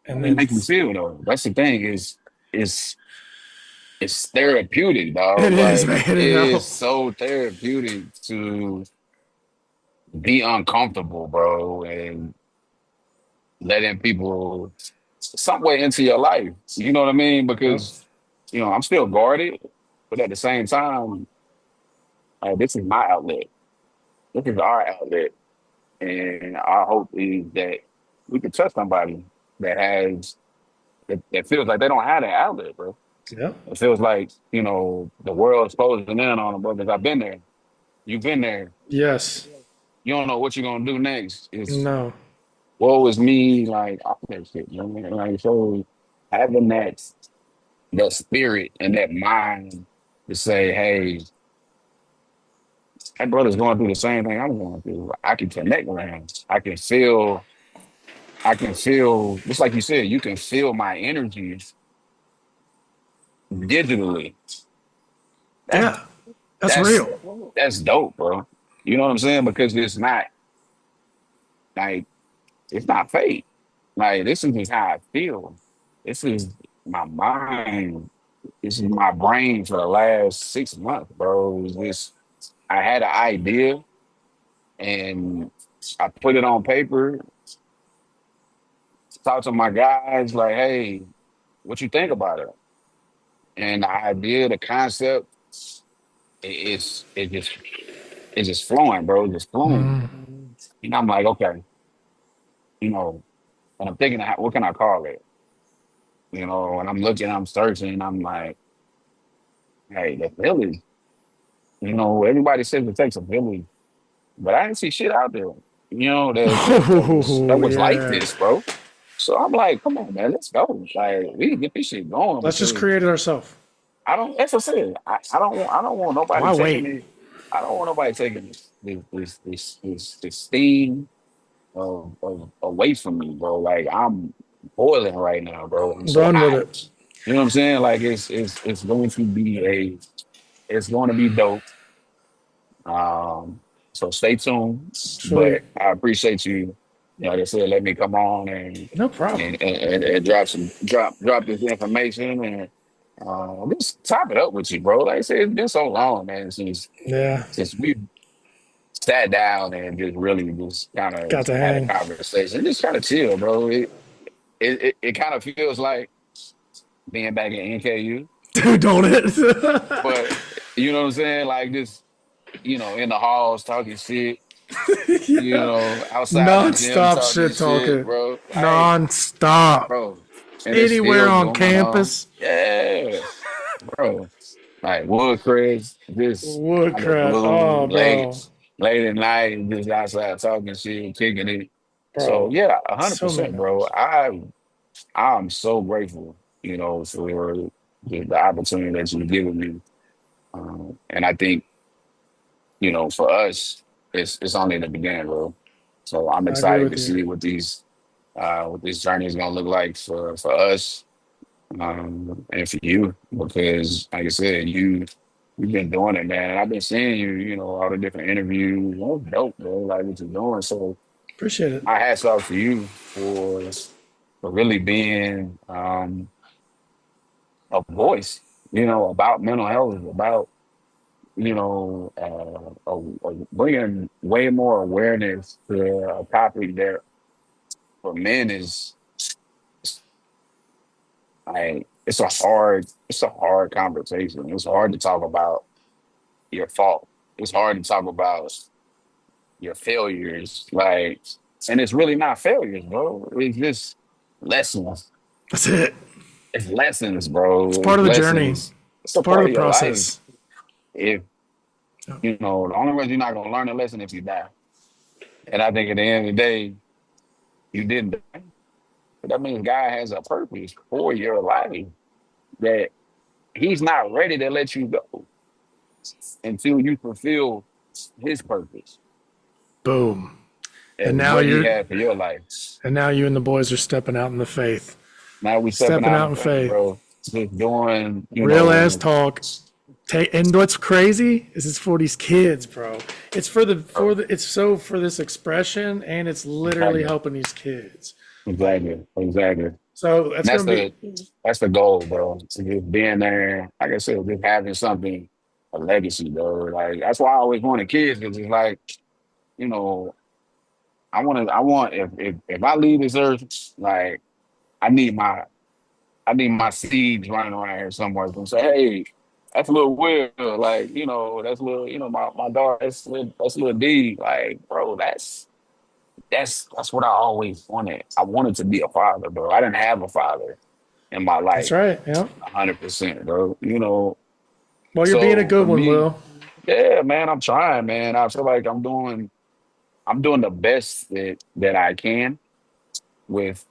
Speaker 1: How
Speaker 2: and
Speaker 1: they
Speaker 2: then
Speaker 1: make you feel though? That's the thing is it's therapeutic,
Speaker 2: it
Speaker 1: dog.
Speaker 2: is,
Speaker 1: Like
Speaker 2: man.
Speaker 1: it
Speaker 2: It
Speaker 1: is
Speaker 2: helps.
Speaker 1: so therapeutic to be uncomfortable, bro, and letting people some way into your life. You know what I mean?
Speaker 2: Yep.
Speaker 1: Because I'm still guarded, but at the same time, this is my outlet. This is our outlet, and our hope is that we can trust somebody that that feels like they don't have that outlet, bro.
Speaker 2: Yep.
Speaker 1: It feels like the world's closing in on them, bro. Because I've been there. You've been there.
Speaker 2: Yes.
Speaker 1: You don't know what you're gonna do next. It's
Speaker 2: No.
Speaker 1: woe is me, like all that shit. You know what I mean? Like so, having that spirit and that mind to say, hey, that brother's going through the same thing I'm going through. I can connect with him. I can feel, just like you said, you can feel my energy digitally. That's
Speaker 2: Yeah. That's
Speaker 1: that's
Speaker 2: real.
Speaker 1: that's dope, bro. You know what I'm saying? Because like it's not fake. Like this is just how I feel. This is my mind. This is my brain for the last 6 months, bro. It's just I had an idea and I put it on paper, talk to my guys like, hey, what you think about it? And the idea, the concept, it's just flowing, bro. It's just flowing. And I'm like, okay, you know, and I'm thinking, what can I call it? And I'm looking, I'm searching, and I'm like, hey, the village. Everybody says it takes a village, but I didn't see shit out there. That
Speaker 2: Oh
Speaker 1: was like
Speaker 2: yeah.
Speaker 1: this, bro. So I'm like, come on, man, let's go. Like, we can get this shit going
Speaker 2: Let's just
Speaker 1: because
Speaker 2: create it ourselves.
Speaker 1: I don't. That's what I said. I don't want nobody
Speaker 2: Why
Speaker 1: taking
Speaker 2: wait?
Speaker 1: it. I don't want nobody taking this steam away from me, bro. Like I'm boiling right now, bro. I'm so
Speaker 2: Run with
Speaker 1: hot.
Speaker 2: it.
Speaker 1: You know what I'm saying? Like it's going to be dope. Um, so stay tuned.
Speaker 2: Sweet.
Speaker 1: But I appreciate you, like I said, let me come on and
Speaker 2: No problem.
Speaker 1: and drop this information and just top it up with you, bro. Like I said, it's been so long, man,
Speaker 2: Yeah.
Speaker 1: since we sat down and just really just kind of
Speaker 2: Got to
Speaker 1: had a
Speaker 2: hang.
Speaker 1: conversation, just kind of chill, bro. It kind of feels like being back in NKU,
Speaker 2: Dude, don't it?
Speaker 1: but you know what I'm saying? Like just, in the halls talking shit,
Speaker 2: Yeah.
Speaker 1: outside the gym
Speaker 2: Non-stop
Speaker 1: talking
Speaker 2: shit
Speaker 1: shit,
Speaker 2: talking.
Speaker 1: bro. Like,
Speaker 2: Non-stop.
Speaker 1: bro, and it's
Speaker 2: Anywhere
Speaker 1: still
Speaker 2: on
Speaker 1: going on.
Speaker 2: campus.
Speaker 1: Yeah, bro. Like Woodcrest, just out of the
Speaker 2: Woodcraft.
Speaker 1: blue,
Speaker 2: Oh, bro.
Speaker 1: late at night, just outside talking shit, kicking it. So
Speaker 2: Bro.
Speaker 1: yeah, a hundred
Speaker 2: So many
Speaker 1: percent, bro.
Speaker 2: memories.
Speaker 1: I'm so grateful, for the opportunity that you've given me. And I think, for us, it's only the beginning, bro. So I'm
Speaker 2: I agree
Speaker 1: excited
Speaker 2: with
Speaker 1: to
Speaker 2: you.
Speaker 1: see what this journey is gonna look like for us, and for you, because like I said, you've been doing it, man. And I've been seeing you, all the different interviews. That's dope, bro. Like what you're doing. So
Speaker 2: Appreciate it.
Speaker 1: my hats off to you for really being a voice, about mental health, about bringing way more awareness to a topic that for men is like it's a hard conversation. It's hard to talk about your fault. It's hard to talk about your failures, like, and it's really not failures, bro. It's just lessons.
Speaker 2: That's it.
Speaker 1: It's lessons,
Speaker 2: It's
Speaker 1: bro.
Speaker 2: part
Speaker 1: It's
Speaker 2: of the journey.
Speaker 1: lessons. It's
Speaker 2: It's
Speaker 1: a
Speaker 2: part of
Speaker 1: part
Speaker 2: the
Speaker 1: of your life.
Speaker 2: process.
Speaker 1: If
Speaker 2: Yeah.
Speaker 1: the only way you're not gonna learn a lesson if you die. And I think at the end of the day, you didn't die. But that means God has a purpose for your life that He's not ready to let you go until you fulfill His purpose
Speaker 2: Boom. And
Speaker 1: and
Speaker 2: now
Speaker 1: what He
Speaker 2: you're
Speaker 1: had for your life.
Speaker 2: and now you and the boys are stepping out in the faith.
Speaker 1: Now we stepping
Speaker 2: Stepping
Speaker 1: out
Speaker 2: out
Speaker 1: in
Speaker 2: in
Speaker 1: faith,
Speaker 2: faith.
Speaker 1: bro. Just doing,
Speaker 2: Real ass talk. And what's crazy is it's for these kids, bro. It's
Speaker 1: bro,
Speaker 2: it's so for this expression and it's literally
Speaker 1: exactly,
Speaker 2: helping these kids. Like
Speaker 1: exactly. And
Speaker 2: so that's
Speaker 1: that's
Speaker 2: gonna be
Speaker 1: the goal, bro. To just being there, like I said, just having something, a legacy, bro. Like that's why I always wanted kids, because it's like, you know, I want if I leave this earth, like I need my I need my seeds running around here somewhere to say, hey, that's a little weird. Like, that's little, my daughter, that's little D. Like, bro, that's what I always wanted. I wanted to be a father, bro. I didn't have a father in my
Speaker 2: that's
Speaker 1: life,
Speaker 2: right. Yeah.
Speaker 1: 100%, bro.
Speaker 2: Well, you're being a
Speaker 1: So for
Speaker 2: good one,
Speaker 1: me,
Speaker 2: Will.
Speaker 1: yeah, man, I'm trying, man. I feel like I'm doing the best that I can with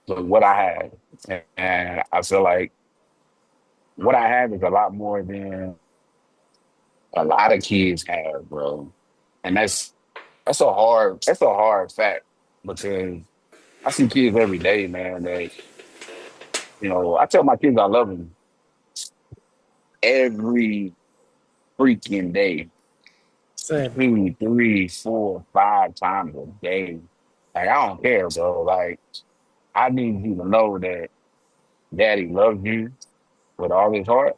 Speaker 1: what I have. And I feel like what I have is a lot more than a lot of kids have, bro. And that's a hard fact, because I see kids every day, man, that, I tell my kids I love them every freaking day,
Speaker 2: Same.
Speaker 1: 2, 3, 4, 5 times a day. Like, I don't care, bro. Like, I need you to know that daddy loves you with all his heart,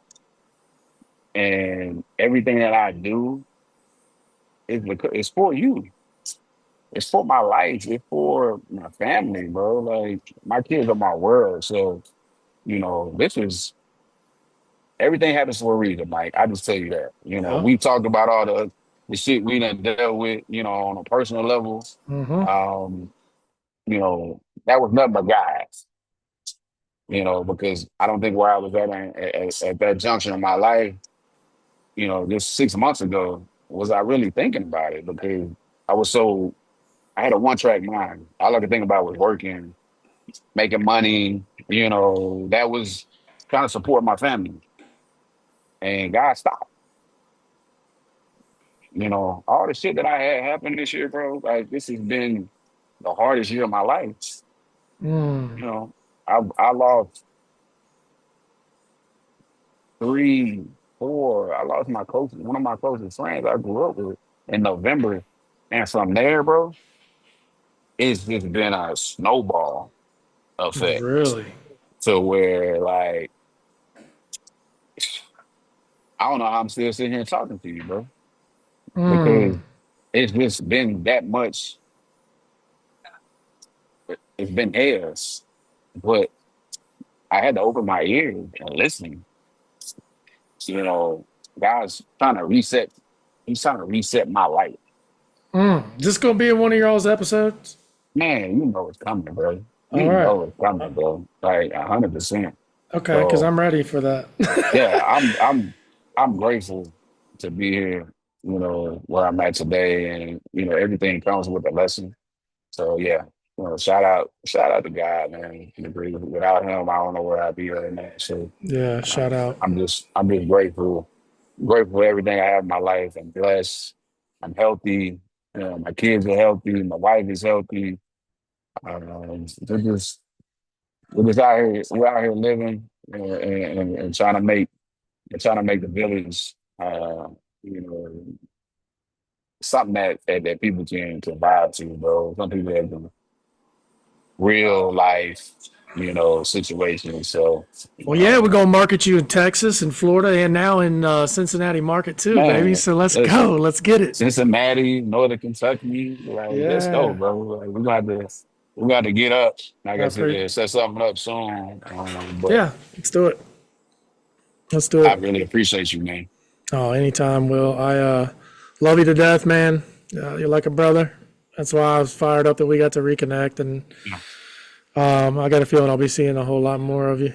Speaker 1: and everything that I do is for you. It's for my life. It's for my family, bro. Like, my kids are my world. So, this is everything happens for a reason, Mike. I just tell you that.
Speaker 2: Yeah.
Speaker 1: We talked about all the shit we done dealt with, on a personal level.
Speaker 2: Mm-hmm.
Speaker 1: Um, that was nothing but guys, because I don't think where I was at that junction in my life, just 6 months ago, was I really thinking about it, because I was so I had a one-track mind. All I could think about was working, making money, that was trying to support my family. And God stopped. All the shit that I had happen this year, bro, like this has been the hardest year of my life.
Speaker 2: Mm.
Speaker 1: You know, I lost three. before I lost one of my closest friends I grew up with in November. And from there, bro, it's just been a snowball effect
Speaker 2: Really?
Speaker 1: to where like I don't know how I'm still sitting here talking to you, bro. Because it's just been that much, it's been hairs. But I had to open my ears and listen. You know, God's trying to reset, he's trying to reset my life.
Speaker 2: Is this gonna be in one of your all's episodes?
Speaker 1: Man, you know it's coming, bro.
Speaker 2: All
Speaker 1: You
Speaker 2: right.
Speaker 1: know it's coming, bro. Like 100%.
Speaker 2: Okay, because
Speaker 1: So
Speaker 2: I'm ready for that.
Speaker 1: yeah, I'm grateful to be here, you know, where I'm at today, and you know, everything comes with a lesson. So yeah, you know, shout out to God, man. Without him, I don't know where I'd be right now. So
Speaker 2: Yeah, shout out.
Speaker 1: I'm just grateful for everything I have in my life. I'm blessed. I'm healthy. You know, my kids are healthy. My wife is healthy. We're just we're out here living and trying to make the village, you know, something that people can vibe to, bro. Some people have the real life, you know, situations. So,
Speaker 2: Well, yeah, we're
Speaker 1: uh,
Speaker 2: gonna market you in Texas and Florida, and now in Cincinnati market too, baby.
Speaker 1: man,
Speaker 2: So let's go.
Speaker 1: listen,
Speaker 2: Let's get it.
Speaker 1: Cincinnati, Northern Kentucky, like, let's go,
Speaker 2: Yeah,
Speaker 1: bro. Like, we got to get up. Like
Speaker 2: I
Speaker 1: I
Speaker 2: pre-
Speaker 1: said, set something up soon. But
Speaker 2: yeah, let's do it. Let's do
Speaker 1: I
Speaker 2: it.
Speaker 1: really appreciate you, man.
Speaker 2: Oh, anytime, Will. I love you to death, man. You're like a brother. That's why I was fired up that we got to reconnect, and
Speaker 1: Yeah.
Speaker 2: I got a feeling I'll be seeing a whole lot more of you.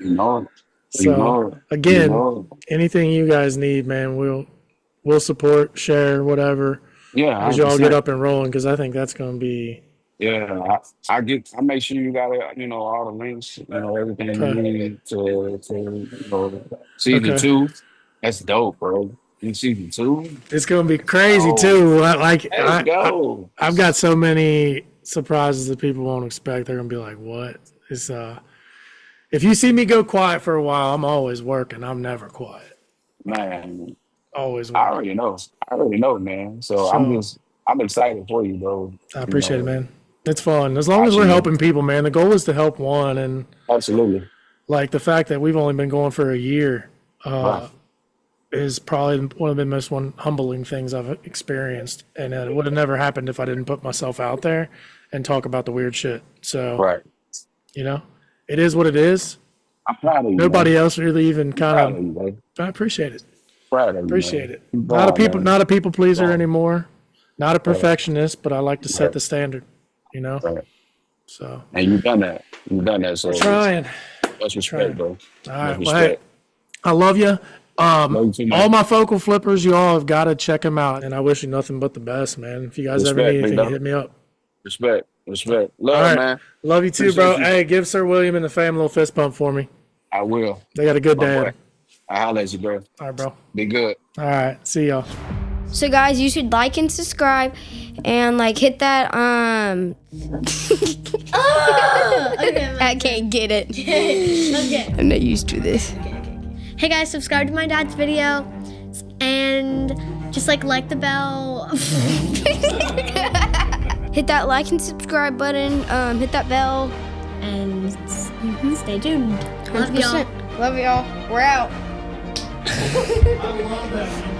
Speaker 1: You know, you
Speaker 2: So
Speaker 1: know, you
Speaker 2: again,
Speaker 1: know.
Speaker 2: anything you guys need, man, we'll support, share, whatever,
Speaker 1: Yeah,
Speaker 2: as y'all get
Speaker 1: 100%.
Speaker 2: up and rolling, because I think that's going to be
Speaker 1: Yeah, I make sure you got it, you know, all the links, you know, everything you
Speaker 2: okay.
Speaker 1: need to you know, season
Speaker 2: Okay.
Speaker 1: two. That's dope, bro. In season two?
Speaker 2: It's going to be crazy
Speaker 1: Oh,
Speaker 2: too.
Speaker 1: let's go.
Speaker 2: I've got so many surprises that people won't expect. They're going to be like, "What?" It's if you see me go quiet for a while, I'm always working. I'm never quiet.
Speaker 1: Man,
Speaker 2: Always
Speaker 1: I
Speaker 2: working.
Speaker 1: already know. I already know, man. So
Speaker 2: So
Speaker 1: I'm excited for you, bro.
Speaker 2: I
Speaker 1: You
Speaker 2: appreciate it,
Speaker 1: know,
Speaker 2: man. It's fun. As long as we're
Speaker 1: watching you.
Speaker 2: helping people, man. The goal is to help one, and
Speaker 1: Absolutely.
Speaker 2: like the fact that we've only been going for a year
Speaker 1: Right.
Speaker 2: is probably one of the most humbling things I've experienced, and it would have never happened if I didn't put myself out there and talk about the weird shit. So
Speaker 1: Right.
Speaker 2: you know, it is what it is.
Speaker 1: I'm proud of you, man.
Speaker 2: Nobody else really even
Speaker 1: I'm
Speaker 2: kind
Speaker 1: proud
Speaker 2: of.
Speaker 1: of you, man.
Speaker 2: I appreciate it.
Speaker 1: Proud of you,
Speaker 2: Appreciate
Speaker 1: man.
Speaker 2: it.
Speaker 1: Keep going, man.
Speaker 2: Not a people
Speaker 1: Keep
Speaker 2: pleaser
Speaker 1: going.
Speaker 2: anymore. Not a
Speaker 1: Right.
Speaker 2: perfectionist, but I like to set
Speaker 1: Right.
Speaker 2: the standard. You know.
Speaker 1: Right.
Speaker 2: So
Speaker 1: And you've done that. You've done that.
Speaker 2: we're
Speaker 1: So
Speaker 2: trying.
Speaker 1: much respect,
Speaker 2: Trying.
Speaker 1: bro.
Speaker 2: All
Speaker 1: Much
Speaker 2: right. Well, hey,
Speaker 1: respect.
Speaker 2: I love you.
Speaker 1: Love you too,
Speaker 2: All
Speaker 1: man.
Speaker 2: my focal flippers, you all have got to check them out. And I wish you nothing but the best, man. If you guys ever need
Speaker 1: Respect, big
Speaker 2: anything,
Speaker 1: dog.
Speaker 2: hit me up.
Speaker 1: Respect. Respect.
Speaker 2: All
Speaker 1: Love,
Speaker 2: right.
Speaker 1: man.
Speaker 2: Love you too,
Speaker 1: Appreciate
Speaker 2: bro.
Speaker 1: you.
Speaker 2: Hey, give Sir William and the fam a little fist pump for me.
Speaker 1: I will.
Speaker 2: They got a good
Speaker 1: My boy.
Speaker 2: dad.
Speaker 1: I holler at you, bro.
Speaker 2: All right, bro.
Speaker 1: Be good.
Speaker 2: All right. See y'all.
Speaker 3: So guys, you should like and subscribe and like hit that
Speaker 4: Okay,
Speaker 3: I can't get it.
Speaker 4: okay.
Speaker 3: I'm not used to this.
Speaker 4: Hey guys, subscribe to my dad's video and just like the bell.
Speaker 3: Hit that like and subscribe button, hit that bell.
Speaker 4: And stay tuned. Love y'all.
Speaker 3: 100%. Love y'all. We're out.
Speaker 2: I love that.